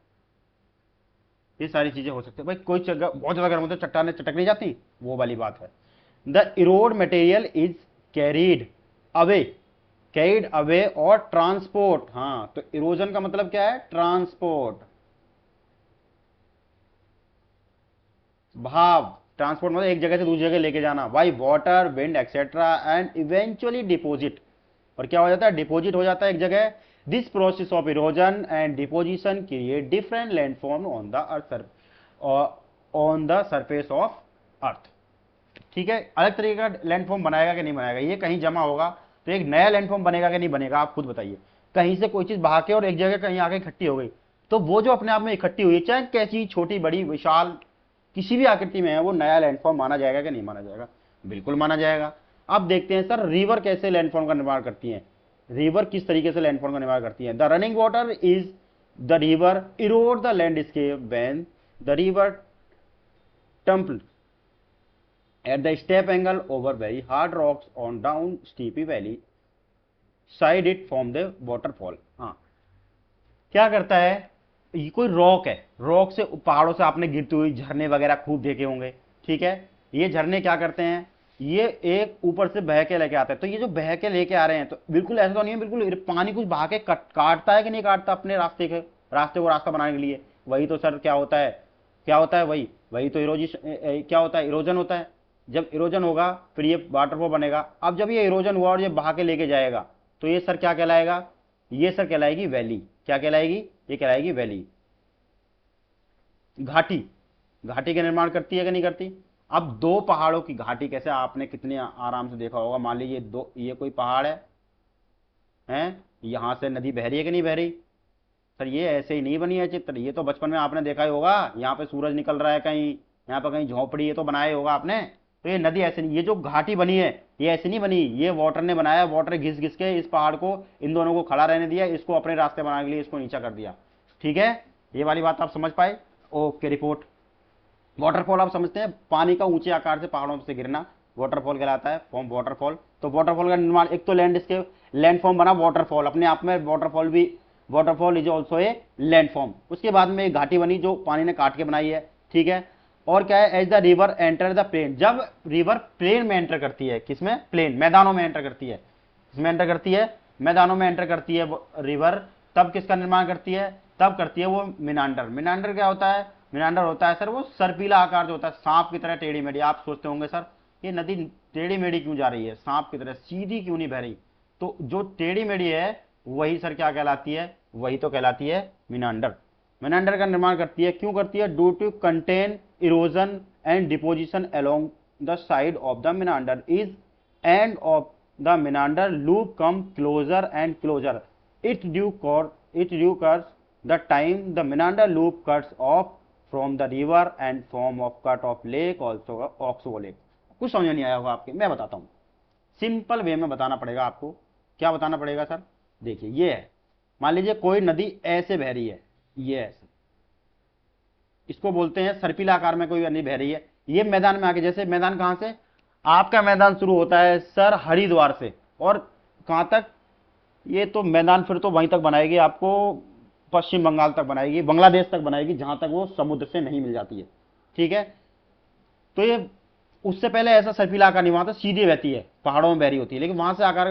ये सारी चीजें हो सकती है भाई। कोई जगह बहुत ज्यादा गर्म होता है, चट्टाने चटक नहीं जाती, वो वाली बात है। The Erode material is carried away, carried away और ट्रांसपोर्ट। हाँ तो इरोजन का मतलब क्या है, ट्रांसपोर्ट, भाव। ट्रांसपोर्ट मतलब एक जगह से दूसरी जगह लेके जाना, by water, wind etcetera, and eventually deposit. और क्या हो जाता है, डिपोजिट हो जाता है एक जगह। This process of erosion and deposition create different landform on the earth, on the surface of earth. ठीक है, अलग तरीके का लैंडफॉर्म बनाएगा कि नहीं बनाएगा, ये कहीं जमा होगा तो एक नया लैंडफॉर्म बनेगा कि नहीं बनेगा, आप खुद बताइए। कहीं से कोई चीज बहा के और एक जगह कहीं आके इकट्ठी हो गई, तो वो जो अपने आप में इकट्ठी हुई, चाहे कैसी छोटी बड़ी विशाल किसी भी आकृति में है, वो नया लैंडफॉर्म माना जाएगा कि नहीं माना जाएगा, बिल्कुल माना जाएगा। अब देखते हैं सर रिवर कैसे लैंडफॉर्म का निर्माण करती है, रिवर किस तरीके से लैंडफॉर्म का निर्माण करती है। The running water is the river erode the landscape when the river tumble at the step angle over very hard rocks on down steepy valley side it from the waterfall। हाँ क्या करता है, ये कोई रॉक है, rock से पहाड़ों से आपने गिरती हुई झरने वगैरह खूब देखे होंगे, ठीक है। ये झरने क्या करते हैं, ये एक ऊपर से बह के लेके आते हैं। तो ये जो बह के लेके आ रहे हैं, तो बिल्कुल ऐसा तो नहीं है, बिल्कुल पानी कुछ बहा के काटता है कि नहीं काटता अपने रास्ते को रास्ता बनाने के लिए। वही तो सर क्या होता है, वही वही तो इरोजन, क्या होता है, इरोजन होता है। जब इरोजन होगा फिर ये वाटरफॉल बनेगा। अब जब ये इरोजन हुआ और ये बहा के लेके जाएगा, तो ये सर क्या कहलाएगा, ये सर कहलाएगी वैली। क्या कहलाएगी, ये कहलाएगी वैली। घाटी, घाटी का निर्माण करती है कि नहीं करती। अब दो पहाड़ों की घाटी कैसे, आपने कितने आराम से देखा होगा। मान लीजिए ये कोई पहाड़ है, यहां से नदी बह रही है कि नहीं बह रही। सर ये ऐसे ही नहीं बनी है चित्र, ये तो बचपन में आपने देखा ही होगा, यहाँ पे सूरज निकल रहा है कहीं, यहाँ पे कहीं झोंपड़ी, ये तो बनाया होगा आपने। तो ये नदी ऐसे नहीं, ये जो घाटी बनी है ये ऐसे नहीं बनी, ये वाटर ने बनाया, वाटर घिस घिस के इस पहाड़ को, इन दोनों को खड़ा रहने दिया, इसको अपने रास्ते बनाने के लिए इसको नीचा कर दिया। ठीक है, ये वाली बात आप समझ पाए। Okay report. वाटरफॉल आप समझते हैं, पानी का ऊंचे आकार से पहाड़ों से गिरना वाटरफॉल कहलाता है, फॉर्म वाटरफॉल। तो वाटरफॉल का निर्माण, एक तो लैंडफॉर्म बना वाटरफॉल, अपने आप में वाटरफॉल भी, waterfall is also a landform. उसके बाद में एक घाटी बनी जो पानी ने काट के बनाई है, ठीक है। और क्या है, as the river enter the plain, जब रिवर प्लेन में एंटर करती है, किसमें, प्लेन, मैदानों में एंटर करती है, किसमें एंटर करती है, मैदानों में एंटर करती है रिवर, तब किसका निर्माण करती है, तब करती है वो मिनांडर। मिनांडर क्या होता है, मिनांडर होता है सर वो सर्पिला आकार जो होता है, सांप की तरह टेढ़ी मेढ़ी। आप सोचते होंगे सर ये नदी टेढ़ी मेढ़ी क्यों जा रही है, सांप की तरह सीधी क्यों नहीं बह रही। तो जो टेढ़ी मेढ़ी है वही सर क्या कहलाती है, वही तो कहलाती है मिनांडर। मिनांडर का निर्माण करती है, क्यों करती है, due to contain erosion and deposition along the side of the meander is end of the meander loop come closer and closer. it due course the time the menander loop cuts off from the river and form of cut off lake also oxbow lake. कुछ समझ नहीं आया होगा आपके, मैं बताता हूँ, simple way में बताना पड़ेगा आपको। क्या बताना पड़ेगा सर? देखिए ये है, मान लीजिए कोई नदी ऐसे बह रही है, ये ऐसे, इसको बोलते हैं सर्पिल आकार में कोई नदी बह रही है, ये मैदान में आके, जैसे मैदान कहां से, आपका मैदान शुरू होता है सर हरिद्वार से, और कहां तक, ये तो मैदान फिर तो वहीं तक बनाएगी आपको, पश्चिम बंगाल तक बनाएगी, बांग्लादेश तक बनाएगी, जहां तक वो समुद्र से नहीं मिल जाती है। ठीक है, तो ये उससे पहले ऐसा सर्पिला आकार नहीं, वहां से सीधी बहती है, पहाड़ों में बह रही होती है, लेकिन वहां से आकार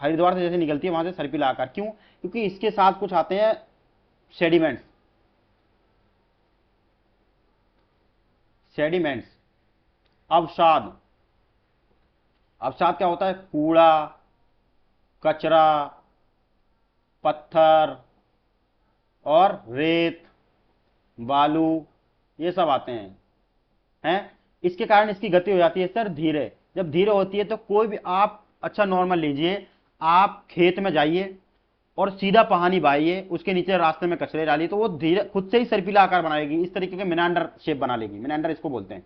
हरिद्वार से जैसे निकलती है वहां से सर्पिला आकार। क्यों? क्योंकि इसके साथ कुछ आते हैं सेडिमेंट्स, सेडिमेंट्स, अवसाद। अवसाद क्या होता है? कूड़ा, कचरा, पत्थर और रेत, बालू, ये सब आते हैं। इसके कारण इसकी गति हो जाती है सर धीरे। जब धीरे होती है तो कोई भी आप, अच्छा नॉर्मल लीजिए, आप खेत में जाइए और सीधा पानी बहाइए, उसके नीचे रास्ते में कचरे डालिए, तो वो धीरे खुद से ही सर्पिला आकार बनाएगी, इस तरीके के मिनांडर शेप बना लेगी, मिनांडर इसको बोलते हैं,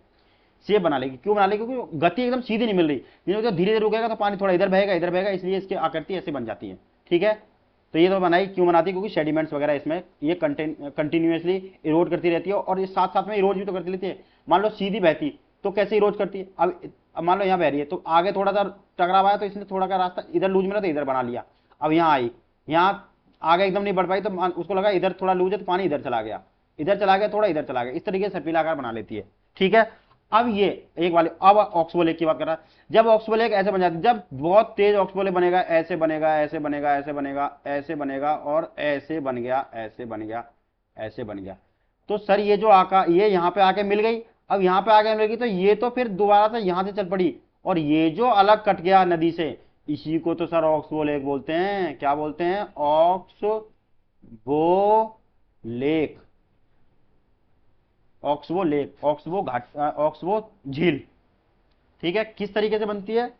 शेप बना लेगी। क्यों बना लेगी? क्योंकि गति एकदम सीधी नहीं मिल रही, धीरे धीरे रुकेगा तो पानी थोड़ा इधर बहेगा इधर बहेगा, इसलिए इसकी आकृति ऐसे बन जाती है। ठीक है, तो ये तो बनाई, क्यों बनाती है? क्योंकि सेडिमेंट्स वगैरह इसमें ये कंटिन्यूसली इरोड करती रहती है, और इस साथ साथ में इरोड भी तो करती रहती है। मान लो सीधी बहती तो कैसे इरोड करती है? अब मान लो यहाँ बह रही है, तो आगे थोड़ा सा टकराव आया तो इसने थोड़ा का रास्ता इधर लूज मिला तो इधर बना लिया। अब यहाँ आई, यहाँ आगे एकदम नहीं बढ़ पाई तो उसको लगा इधर थोड़ा लूज है तो पानी इधर चला गया, इधर चला गया, थोड़ा इधर चला गया, इस तरीके से सर्पिल आकार बना लेती है। ठीक है, अब ये एक वाले, अब ऑक्सबो लेक की बात कर रहा है। जब ऑक्सबो लेक ऐसे बन जाती है, जब बहुत तेज ऑक्सबो लेक बनेगा, ऐसे बनेगा, ऐसे बनेगा, ऐसे बनेगा, ऐसे बनेगा, और ऐसे बन गया, ऐसे बन गया, ऐसे बन गया, तो सर ये जो आकार, ये यहाँ पे आके मिल गई, अब यहाँ पे आके मिल गई तो ये तो फिर दोबारा से यहाँ से चल पड़ी, और ये जो अलग कट गया नदी से, इसी को तो सर ऑक्सबो लेक बोलते हैं। क्या बोलते हैं? Oxbow lake, oxbow lake, oxbow घाट, ऑक्सबो झील। ठीक है, किस तरीके से बनती है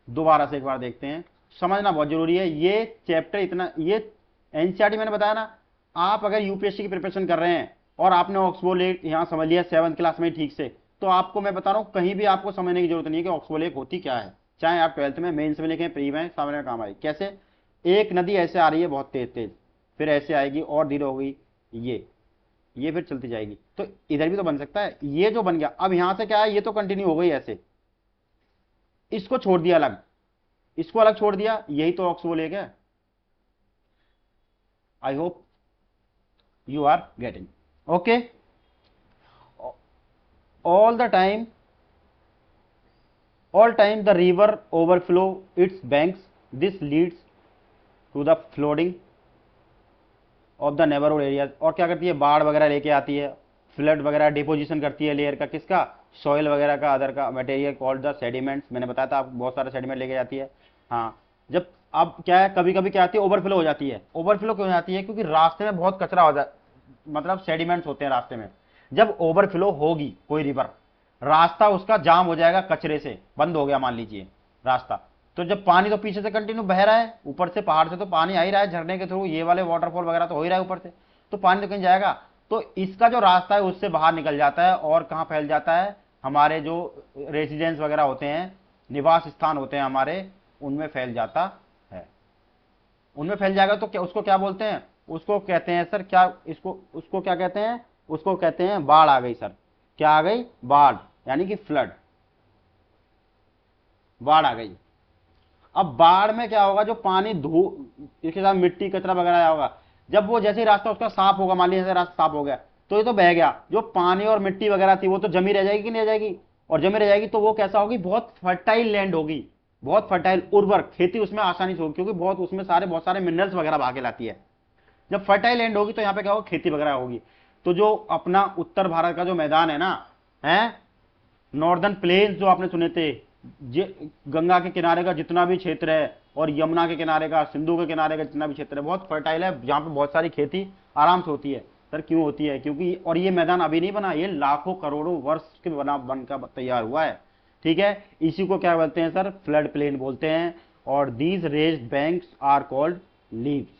दोबारा से एक बार देखते हैं, समझना बहुत जरूरी है ये चैप्टर। इतना ये एनसीईआरटी मैंने बताया ना, आप अगर यूपीएससी की प्रिपरेशन कर रहे हैं और आपने ऑक्सबो लेक यहां समझ लिया 7th क्लास में ठीक से, तो आपको मैं बता रहा हूं कहीं भी आपको समझने की जरूरत नहीं है कि ऑक्सबो लेक होती क्या है, चाहे आप 12th में, मेंस में लिखें, प्री में, सामने में काम आए। कैसे? एक नदी ऐसे आ रही है बहुत तेज तेज, फिर ऐसे आएगी और धीरे होगी, ये फिर चलती जाएगी, तो इधर भी तो बन सकता है। ये जो बन गया, अब यहां से क्या है, ये तो कंटिन्यू हो गई ऐसे, इसको छोड़ दिया अलग, इसको अलग छोड़ दिया, यही तो ऑक्सबो लेक है। I hope you are getting okay. all the time all time the river overflow its banks, this leads to the flooding of the neighborhood areas। और क्या करती है? बाढ़ वगैरह लेके आती है, फ्लड वगैरह, डिपोजिशन करती है लेयर का, किसका? सॉइल वगैरह का, अदर का मटेरियल कॉल्ड द सेडिमेंट्स। मैंने बताया था आप, बहुत सारे सेडिमेंट लेके जाती है। हाँ, जब अब क्या है, कभी कभी क्या आती है, ओवरफ्लो हो जाती है। ओवरफ्लो क्यों हो जाती है? क्योंकि रास्ते में बहुत कचरा हो जाता, मतलब सेडिमेंट्स होते हैं रास्ते में। जब ओवरफ्लो होगी कोई रिवर, रास्ता उसका जाम हो जाएगा, कचरे से बंद हो गया मान लीजिए रास्ता, तो जब पानी तो पीछे से कंटिन्यू बह रहा है, ऊपर से पहाड़ से तो पानी आ ही रहा है झरने के थ्रू, ये वाले वाटरफॉल वगैरह तो हो ही रहा है ऊपर से, तो पानी तो कहीं जाएगा, तो इसका जो रास्ता है उससे बाहर निकल जाता है, और कहाँ फैल जाता है? हमारे जो रेसिडेंस वगैरह होते हैं, निवास स्थान होते हैं हमारे, उनमें फैल जाता है। उनमें फैल जाएगा तो क्या, उसको क्या बोलते हैं? उसको कहते हैं सर, क्या इसको, उसको क्या कहते हैं? उसको कहते हैं बाढ़ आ गई सर। क्या आ गई? बाढ़, यानी कि फ्लड, बाढ़ आ गई। अब बाढ़ में क्या होगा? जो पानी धू, इसके साथ मिट्टी कचरा वगैरह आया होगा, जब वो जैसे ही रास्ता उसका साफ होगा, मान लीजिए रास्ता साफ हो गया, तो ये तो बह गया, जो पानी और मिट्टी वगैरह थी वो तो जमी रह जाएगी कि नहीं रह जाएगी? और जमी रह जाएगी तो वो कैसा होगी? बहुत फर्टाइल लैंड होगी, बहुत फर्टाइल, उर्वर, खेती उसमें आसानी से होगी, क्योंकि बहुत उसमें बहुत सारे मिनरल्स वगैरह बहा के लाती है। जब फर्टाइल लैंड होगी तो यहाँ पे क्या होगा? खेती वगैरह होगी। तो जो अपना उत्तर भारत का जो मैदान है ना, है नॉर्दर्न प्लेन्स जो आपने सुने थे, गंगा के किनारे का जितना भी क्षेत्र है, और यमुना के किनारे का, सिंधु के किनारे का जितना भी क्षेत्र है, बहुत फर्टाइल है, जहाँ पे बहुत सारी खेती आराम से होती है। सर क्यों होती है? क्योंकि, और ये मैदान अभी नहीं बना, ये लाखों करोड़ों वर्ष के बनकर तैयार हुआ है। ठीक है, इसी को क्या बोलते हैं सर? फ्लड प्लेन बोलते हैं। और these raised banks are called levees.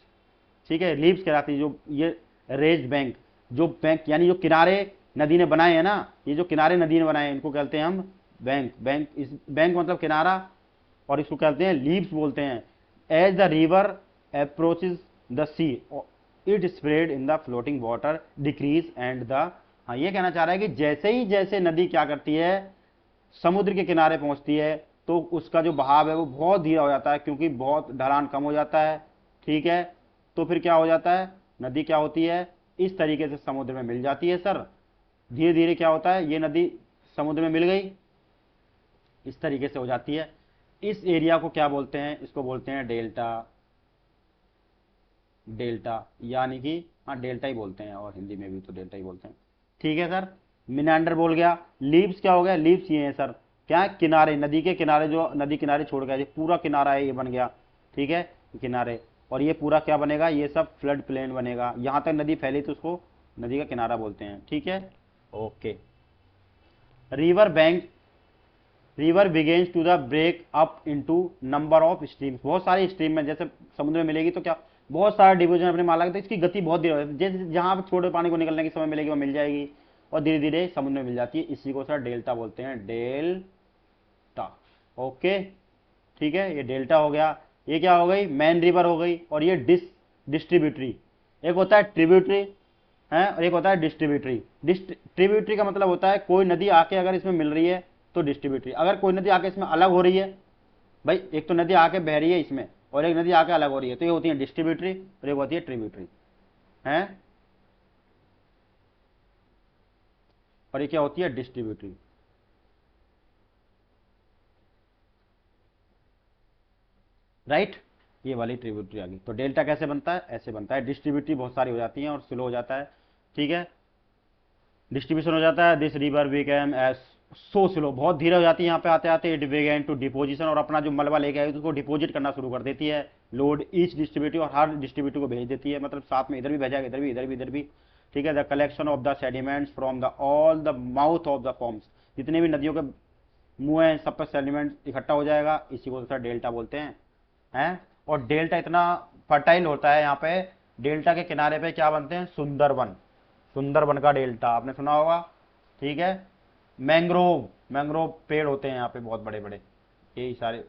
ठीक है, लीव्स कहलाती है जो ये रेज्ड बैंक, जो बैंक यानी जो किनारे नदी ने बनाए हैं ना, ये जो किनारे नदी ने बनाए हैं इनको कहते हैं हम बैंक। बैंक मतलब किनारा, और इसको कहते हैं लीव्स बोलते हैं। As the river approaches the sea it spread in the floating water decrease and the, हाँ ये कहना चाह रहा है कि जैसे नदी क्या करती है, समुद्र के किनारे पहुंचती है, तो उसका जो बहाव है वो बहुत धीरा हो जाता है, क्योंकि बहुत ढलान कम हो जाता है। ठीक है, तो फिर क्या हो जाता है, नदी क्या होती है, इस तरीके से समुद्र में मिल जाती है सर। धीरे धीरे क्या होता है, ये नदी समुद्र में मिल गई, इस तरीके से हो जाती है। इस एरिया को क्या बोलते हैं, इसको बोलते हैं डेल्टा। डेल्टा यानी कि, हाँ डेल्टा ही बोलते हैं, और हिंदी में भी तो डेल्टा ही बोलते हैं। ठीक है सर, मिनांडर बोल गया। लीव्स क्या हो गया, लीव्स ये है सर, क्या है, किनारे, नदी के किनारे, जो नदी किनारे छोड़ गया, ये पूरा किनारा है, ये बन गया। ठीक है, किनारे, और ये पूरा क्या बनेगा, ये सब फ्लड प्लेन बनेगा। यहां तक नदी फैली तो उसको नदी का किनारा बोलते हैं। ठीक है, okay. River bank, river begins to the break up into number of streams, बहुत सारी स्ट्रीम में, जैसे समुद्र में मिलेगी तो क्या बहुत सारा डिवीजन अपने माला, तो इसकी गति बहुत धीरे होती है, जैसे जहां छोटे पानी को निकलने की समय मिलेगी वह मिल जाएगी, और धीरे धीरे समुद्र में मिल जाती है। इसी को सर डेल्टा बोलते हैं, डेल्टा। ओके, ठीक है, ये डेल्टा हो गया। ये क्या हो गई, मेन रिवर हो गई, और ये डिस्ट्रीब्यूटरी। एक होता है ट्रिब्यूटरी है, और एक होता है डिस्ट्रीब्यूटरी। डिस्ट्रीब्यूटरी का मतलब होता है कोई नदी आके अगर इसमें मिल रही है तो डिस्ट्रीब्यूटरी, अगर कोई नदी आके इसमें अलग हो रही है, भाई एक तो नदी आके बह रही है इसमें और एक नदी आके अलग हो रही है, तो ये होती है डिस्ट्रीब्यूटरी और एक होती है ट्रिब्यूटरी है, और ये क्या होती है, डिस्ट्रीब्यूटरी। राइट, ये वाली ट्रिब्यूटरी आ गई। तो डेल्टा कैसे बनता है, ऐसे बनता है। डिस्ट्रीब्यूटरी बहुत सारी हो जाती हैं और स्लो हो जाता है। ठीक है, डिस्ट्रीब्यूशन हो जाता है, this river became as so slow, बहुत धीरे हो जाती है। यहाँ पे आते आते इट बिगेन टू डिपोजिशन, और अपना जो मलबा लेके आई उसको डिपोजिट करना शुरू कर देती है। लोड ईच डिस्ट्रीब्यूटिव, और हर डिस्ट्रीब्यूटिव को भेज देती है, मतलब साथ में इधर भी भेजा, इधर भी, इधर भी, इधर भी। ठीक है, the collection of the sediments from the all the mouth of the forms, जितने भी नदियों के मुंह हैं सब पर सेडिमेंट इकट्ठा हो जाएगा, इसी को सर डेल्टा बोलते हैं। और डेल्टा इतना फर्टाइल होता है, यहाँ पे डेल्टा के किनारे पे क्या बनते हैं, सुंदरबन। सुंदरबन का डेल्टा आपने सुना होगा। ठीक है, मैंग्रोव, मैंग्रोव पेड़ होते हैं यहाँ पे बहुत बड़े बड़े, ये सारे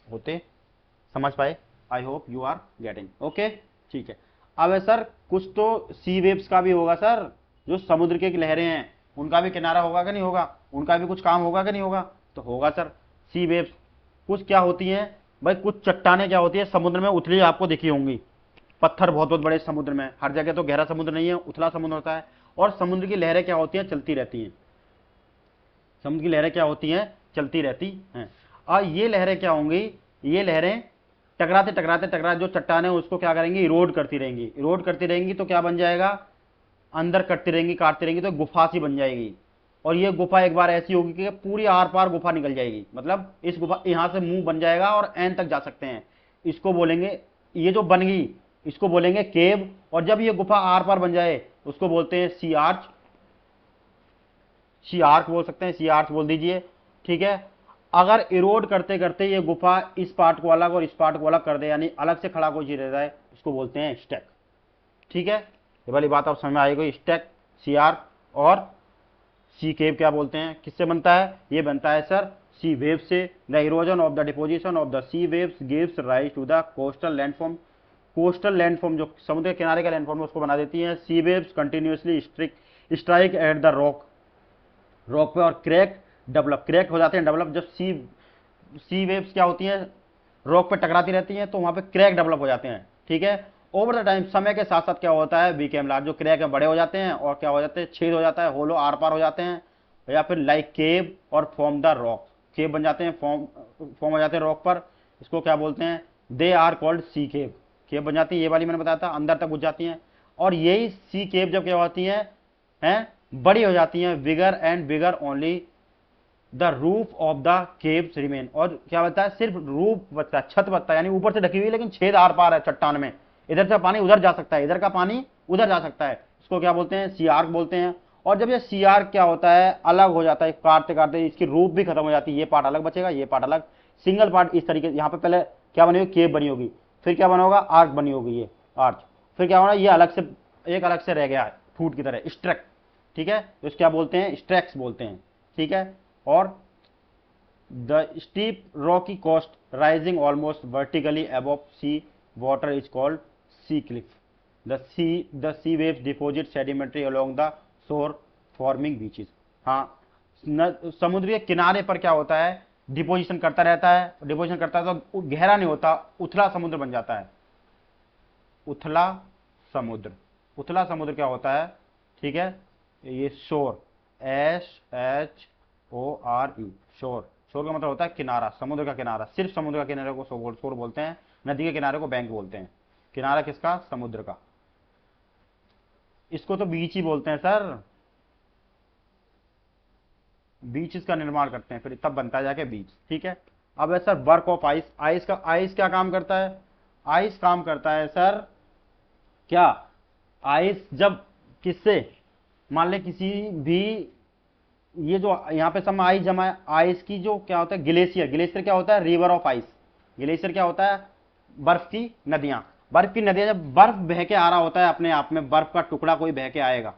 होते, समझ पाए, I hope you are getting. Okay, ठीक है। अब है सर कुछ तो सी वेव्स का भी होगा सर, जो समुद्र की लहरें हैं उनका भी किनारा होगा कि नहीं होगा, उनका भी कुछ काम होगा कि नहीं होगा, तो होगा सर। सी वेव्स कुछ क्या होती हैं भाई, कुछ चट्टाने क्या होती है समुद्र में उथली आपको दिखी होंगी, पत्थर बहुत बहुत बड़े समुद्र में, हर जगह तो गहरा समुद्र नहीं है, उथला समुद्र होता है। और समुद्र की लहरें क्या होती हैं, चलती रहती हैं। समुद्र की लहरें क्या होती हैं, चलती रहती हैं। और ये लहरें क्या होंगी, ये लहरें टकराते टकराते टकराते जो चट्टान है उसको क्या करेंगी, इरोड करती रहेंगी। इरोड करती रहेंगी तो क्या बन जाएगा, अंदर कटती रहेंगी, काटती रहेंगी, तो गुफा सी बन जाएगी। और ये गुफा एक बार ऐसी होगी कि पूरी आर पार गुफा निकल जाएगी, मतलब इस गुफा यहां से मुंह बन जाएगा और एंड तक जा सकते हैं। इसको बोलेंगे, ये जो बन गई इसको बोलेंगे केव। और जब ये गुफा आर पार बन जाए उसको बोलते हैं सी आर्च। सी आर्क बोल सकते हैं, सी आर्च बोल दीजिए। ठीक है, अगर इरोड करते करते ये गुफा इस पार्ट को अलग और इस पार्ट को अलग कर दे, यानी अलग से खड़ा कोई चीज रह जाए, उसको बोलते हैं स्टैक। ठीक है, ये वाली बात आप समझ में आएगी। स्टैक, सी आर्क और सी केव क्या बोलते हैं, किससे बनता है, ये बनता है सर सी वेव से। The erosion of the deposition of the sea waves gives rise to the coastal landform. Coastal landform जो समुद्र के किनारे का लैंडफॉर्म है उसको बना देती है। Sea waves continuously strike at the rock, rock पे, और क्रैक डेवलप, क्रैक हो जाते हैं डेवलप। जब सी वेव्स क्या होती हैं, रॉक पे टकराती रहती हैं तो वहां पे क्रैक डेवलप हो जाते हैं। ठीक है, ओवर द टाइम, समय के साथ साथ क्या होता है, बीकेम लार्ज, जो क्रैक है बड़े हो जाते हैं और क्या हो जाते हैं, छेद हो जाता है, होलो आर पार हो जाते हैं, या फिर लाइक केव और फॉर्म द रॉक, केव बन जाते हैं, फॉर्म हो जाते हैं रॉक पर। इसको क्या बोलते हैं, दे आर कॉल्ड सी केव। केव बन जाती है, ये वाली मैंने बताया था, अंदर तक घुस जाती हैं। और यही सी केव जब क्या होती हैं, बड़ी हो जाती हैं, bigger and bigger, only the roof of the caves remain. और क्या बचता है, सिर्फ रूफ बचता है, छत बचता है, यानी ऊपर से ढकी हुई लेकिन छेद आर पार है चट्टान में, इधर से पानी उधर जा सकता है, इधर का पानी उधर जा सकता है। इसको क्या बोलते हैं, सी आर्क बोलते हैं। और जब ये सी आर्क क्या होता है, अलग हो जाता है, काटते काटते इसकी रूफ भी खत्म हो जाती है, ये पार्ट अलग बचेगा, ये पार्ट अलग, सिंगल पार्ट इस तरीके। यहाँ पे पहले क्या बनी होगी, केव बनी होगी, फिर क्या बना होगा, आर्क बनी होगी, ये आर्च, फिर क्या होना, ये अलग से, एक अलग से रह गया है, फूड की तरह, स्ट्रक, ठीक है, तो क्या बोलते हैं, स्ट्रैक्स बोलते हैं, ठीक है। और the steep rocky coast rising almost vertically above sea water is called sea cliff. The sea waves deposit sedimentary along the shore forming beaches. हाँ, समुद्र के किनारे पर क्या होता है, डिपोजिशन करता रहता है, डिपोजिशन करता है तो गहरा नहीं होता, उथला समुद्र बन जाता है, उथला समुद्र। उथला समुद्र क्या होता है, ठीक है, ये शोर, SHORE, शोर। शोर का मतलब होता है किनारा, समुद्र का किनारा, सिर्फ समुद्र का किनारे को शोर बोलते हैं, नदी के किनारे को बैंक बोलते हैं। किनारा किसका, समुद्र का, इसको तो बीच ही बोलते हैं सर, बीच इसका निर्माण करते हैं, फिर तब बनता है जाके बीच, ठीक है। अब है sir work of ice. Ice क्या काम करता है, आइस काम करता है सर, क्या, आइस जब किससे, मान ले किसी भी, ये जो यहाँ पे सब आइस जमा है, आइस की जो क्या होता है, ग्लेशियर। ग्लेशियर क्या होता है, रिवर ऑफ आइस। ग्लेशियर क्या होता है, बर्फ की नदियां। बर्फ की नदियां, जब बर्फ बह के आ रहा होता है अपने आप में, बर्फ का टुकड़ा कोई बह के आएगा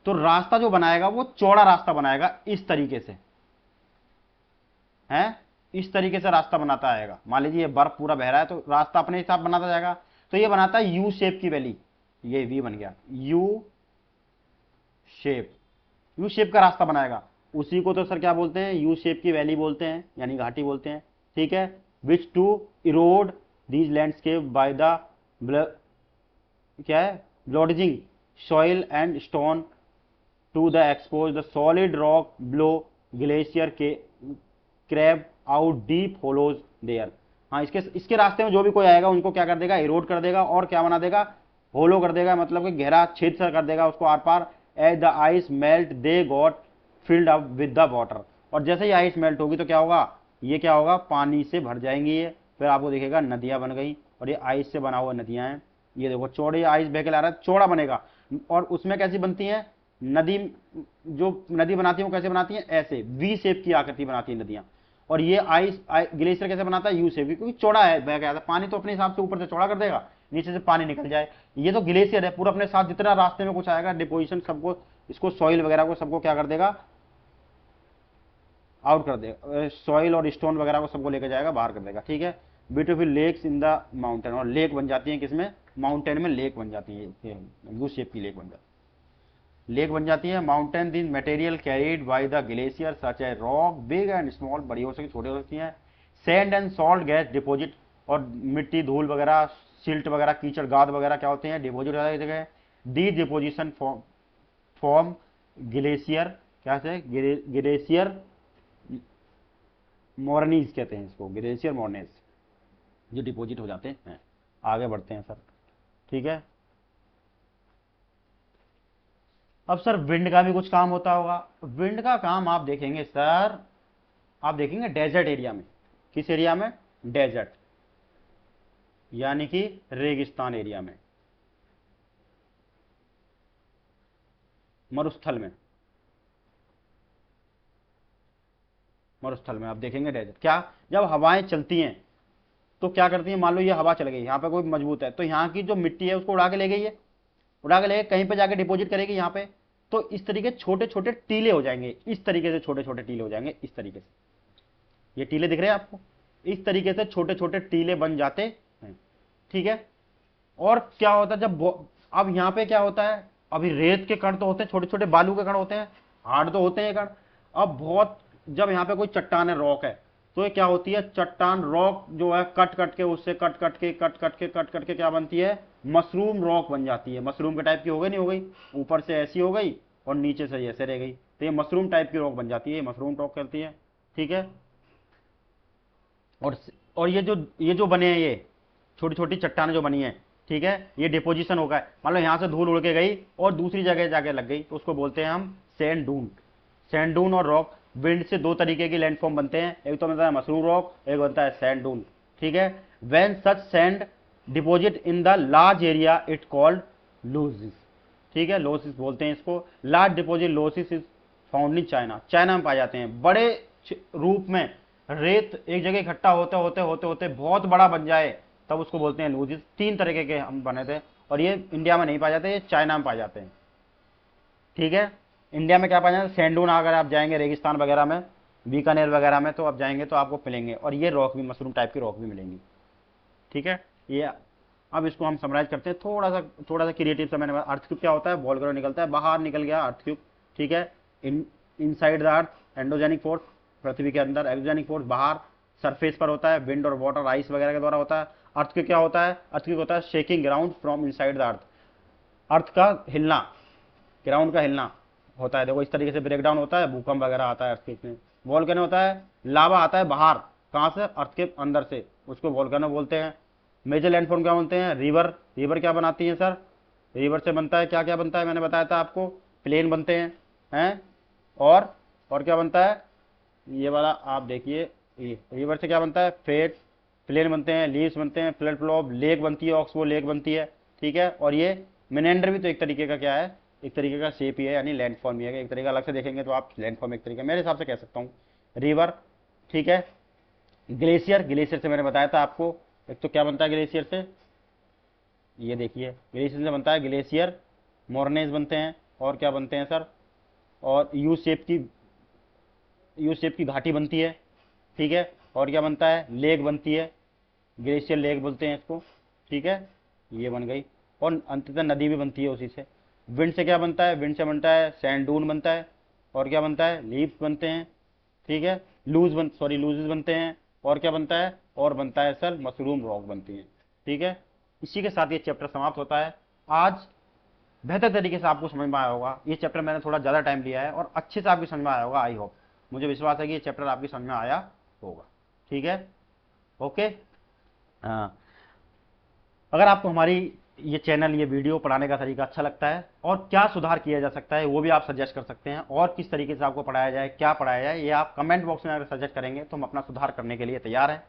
तो रास्ता जो बनाएगा वो चौड़ा रास्ता बनाएगा, इस तरीके से है, इस तरीके से रास्ता बनाता आएगा। मान लीजिए ये बर्फ पूरा बह रहा है तो रास्ता अपने हिसाब बनाता जाएगा, तो ये बनाता है यू शेप की वैली, ये वी बन गया, यू शेप, यू शेप का रास्ता बनाएगा। उसी को तो सर क्या बोलते हैं, यू शेप की वैली बोलते हैं, यानी घाटी बोलते हैं, ठीक है। Which to erode these landscape by the क्या है, blowing soil and stone to the expose the solid rock blow glacier के carve out deep hollows there. हाँ, इसके रास्ते में जो भी कोई आएगा उनको क्या कर देगा, इरोड कर देगा और क्या बना देगा, होलो कर देगा, मतलब कि गहरा छेद सा कर देगा उसको आर पार। As the ice melt they got filled up with the water. और जैसे ही आइस मेल्ट होगी तो क्या होगा, ये क्या होगा, पानी से भर जाएंगी ये, फिर आपको दिखेगा नदियां बन गई, और ये आइस से बना हुआ नदियां हैं। ये देखो चौड़े आइस बह के ला रहा है, चौड़ा बनेगा। और उसमें कैसी बनती है नदी, जो नदी बनाती है वो कैसे बनाती है, ऐसे वी शेप की आकृति बनाती है नदियां। और ये आइस ग्लेशियर कैसे बनाता है, यू शेप, क्योंकि चौड़ा है, बह गया था पानी तो अपने हिसाब से ऊपर से चौड़ा कर देगा, नीचे से पानी निकल जाए। ये तो ग्लेशियर है, पूरा अपने साथ जितना रास्ते में कुछ आएगा डिपोजिशन सबको, इसको सॉइल वगैरह को सबको क्या कर देगा, आउट कर देगा, सॉइल और स्टोन वगैरह को सबको लेकर जाएगा, बाहर कर देगा, ठीक है। Beautiful lakes in the mountain, और लेक बन जाती है किसमें, माउंटेन में लेक बन जाती है, यू शेप की लेक बन जाती है, लेक बन जाती है। माउंटेन दिन material carried by the glacier such a rock big and small, बड़ी हो सकती छोटी हो सकती है। Sand and salt gas deposit, और मिट्टी धूल वगैरह सिल्ट वगैरह कीचड़ गाद वगैरह क्या होते हैं, डिपोजिट हो जाती है। डी डिपोजिशन फॉर्म ग्लेशियर, क्या से, ग्लेशियर मोरनीज कहते हैं इसको, ग्लेशियर मोरनेज, जो डिपोजिट हो जाते हैं। आगे बढ़ते हैं सर, ठीक है। अब सर विंड का भी कुछ काम होता होगा। विंड का काम आप देखेंगे सर, आप देखेंगे डेजर्ट एरिया में, किस एरिया में, डेजर्ट, यानी कि रेगिस्तान एरिया में, मरुस्थल में, मरुस्थल में आप देखेंगे डेजर्ट। क्या, जब हवाएं चलती हैं तो क्या करती है, मान लो ये हवा चल गई, यहाँ पे कोई मजबूत है तो यहाँ की जो मिट्टी है उसको उड़ा के ले गई है, उड़ा के ले कहीं पे जाके डिपॉजिट करेगी यहाँ पे, तो इस तरीके छोटे छोटे टीले हो जाएंगे, इस तरीके से छोटे छोटे टीले हो जाएंगे, इस तरीके से। ये टीले दिख रहे हैं आपको, इस तरीके से छोटे छोटे टीले बन जाते हैं, ठीक है। और क्या होता है जब, अब यहाँ पे क्या होता है, अभी रेत के कण तो होते हैं, छोटे छोटे बालू के कण होते हैं, हार्ड तो होते हैं कण। अब बहुत, जब यहाँ पे कोई चट्टान है, रॉक है, तो ये क्या होती है, चट्टान रॉक जो है कट कट के, उससे कट कट के क्या बनती है, मशरूम रॉक बन जाती है। मशरूम के टाइप की हो गई, नहीं हो गई, ऊपर से ऐसी हो गई और नीचे से ऐसे रह गई, तो ये मशरूम टाइप की रॉक बन जाती है, मशरूम रॉक कहती है, ठीक है। और ये जो बने हैं, ये छोटी छोटी चट्टानें जो बनी है, ठीक है, ये डिपोजिशन होगा, मान लो यहाँ से धूल उड़ के गई और दूसरी जगह जाके लग गई, तो उसको बोलते हैं हम सैंड डून। सैंड डून और रॉक, विंड से दो तरीके की लैंडफॉर्म बनते हैं, एक तो बनता है मशरूम रॉक, एक बनता है सैंड डून, ठीक है। When such sand deposit in the large area it called loses, ठीक है, लोसिस बोलते हैं इसको। Large deposit loses is found in China, China में पाए जाते हैं बड़े रूप में। रेत एक जगह इकट्ठा होते होते होते होते बहुत बड़ा बन जाए तब उसको बोलते हैं लूजिस। तीन तरीके के हम बने थे, और ये इंडिया में नहीं पाए जाते, ये चाइना में पाए जाते हैं, ठीक है। इंडिया में क्या पाया जाता है, सैंडून, अगर आप जाएंगे रेगिस्तान वगैरह में, बीकानेर वगैरह में, तो आप जाएंगे तो आपको मिलेंगे, और ये रॉक भी, मशरूम टाइप की रॉक भी मिलेंगी। ठीक है। ये अब इसको हम समराइज करते हैं थोड़ा सा क्रिएटिव सा। मैंने अर्थक्यूब क्या होता है, वॉल्केनो निकलता है, बाहर निकल गया अर्थक्यूब। ठीक है। Inside the earth endogenic force, पृथ्वी के अंदर एक्सोजेनिक फोर्स बाहर सरफेस पर होता है, विंड और वाटर आइस वगैरह के द्वारा होता है। अर्थक्यूब क्या होता है, अर्थक्यूब होता है shaking ground from inside the earth, earth का हिलना, ग्राउंड का हिलना होता है। देखो इस तरीके से ब्रेकडाउन होता है, भूकंप वगैरह आता है अर्थक्वेक में। वॉल्केनो होता है लावा आता है बाहर, कहाँ से, अर्थ के अंदर से, उसको वॉल्केनो बोलते हैं। मेजर लैंडफॉर्म क्या बोलते हैं, रिवर। रिवर क्या बनाती है सर, रिवर से बनता है क्या क्या बनता है, मैंने बताया था आपको, प्लेन बनते हैं और क्या बनता है, ये वाला आप देखिए, रिवर से क्या बनता है, फेट, प्लेन बनते हैं, लीव्स बनते हैं, फ्लड फ्लो, लेक बनती है, ऑक्सबो लेक बनती है। ठीक है। और ये मिनेंडर भी तो एक तरीके का क्या है, एक तरीके का शेप ही है, यानी लैंडफॉर्म ही है। एक तरीका अलग से देखेंगे तो आप लैंडफॉर्म एक तरीके मेरे हिसाब से कह सकता हूँ, रिवर। ठीक है। ग्लेशियर, ग्लेशियर से मैंने बताया था आपको, एक तो क्या बनता है ग्लेशियर से, ये देखिए, ग्लेशियर से बनता है ग्लेशियर, मोरनेज बनते हैं, और क्या बनते हैं सर, और यू शेप की घाटी बनती है। ठीक है। और क्या बनता है, लेक बनती है, ग्लेशियर लेक बोलते हैं इसको। ठीक है। ये बन गई, और अंततः नदी भी बनती है उसी से। विंड से क्या बनता है, विंड से बनता है सैंड डून बनता है, और क्या बनता है, लीव्स बनते हैं। ठीक है। लूजेस बनते हैं, और क्या बनता है, और बनता है सर मशरूम रॉक बनती है। ठीक है। इसी के साथ ये चैप्टर समाप्त होता है। आज बेहतर तरीके से आपको समझ में आया होगा। ये चैप्टर मैंने थोड़ा ज़्यादा टाइम लिया है, और अच्छे से आपकी समझ में आया होगा, आई होप। मुझे विश्वास है कि ये चैप्टर आपकी समझ में आया होगा। ठीक है। ओके। हाँ, अगर आपको हमारी ये चैनल, ये वीडियो, पढ़ाने का तरीका अच्छा लगता है, और क्या सुधार किया जा सकता है वो भी आप सजेस्ट कर सकते हैं, और किस तरीके से आपको पढ़ाया जाए, क्या पढ़ाया जाए, ये आप कमेंट बॉक्स में अगर सजेस्ट करेंगे तो हम अपना सुधार करने के लिए तैयार हैं।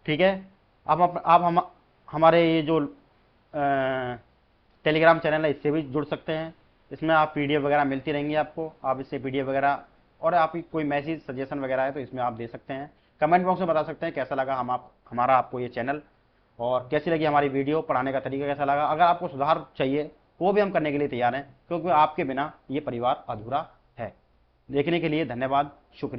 ठीक है। आप हमारे ये जो टेलीग्राम चैनल है इससे भी जुड़ सकते हैं। इसमें आप पीडीएफ वगैरह मिलती रहेंगी आपको, आप इससे पीडीएफ वगैरह, और आपकी कोई मैसेज सजेशन वगैरह है तो इसमें आप दे सकते हैं। कमेंट बॉक्स में बता सकते हैं कैसा लगा हमारा आपको ये चैनल, और कैसी लगी हमारी वीडियो, पढ़ाने का तरीका कैसा लगा। अगर आपको सुधार चाहिए वो भी हम करने के लिए तैयार हैं, क्योंकि आपके बिना ये परिवार अधूरा है। देखने के लिए धन्यवाद, शुक्रिया।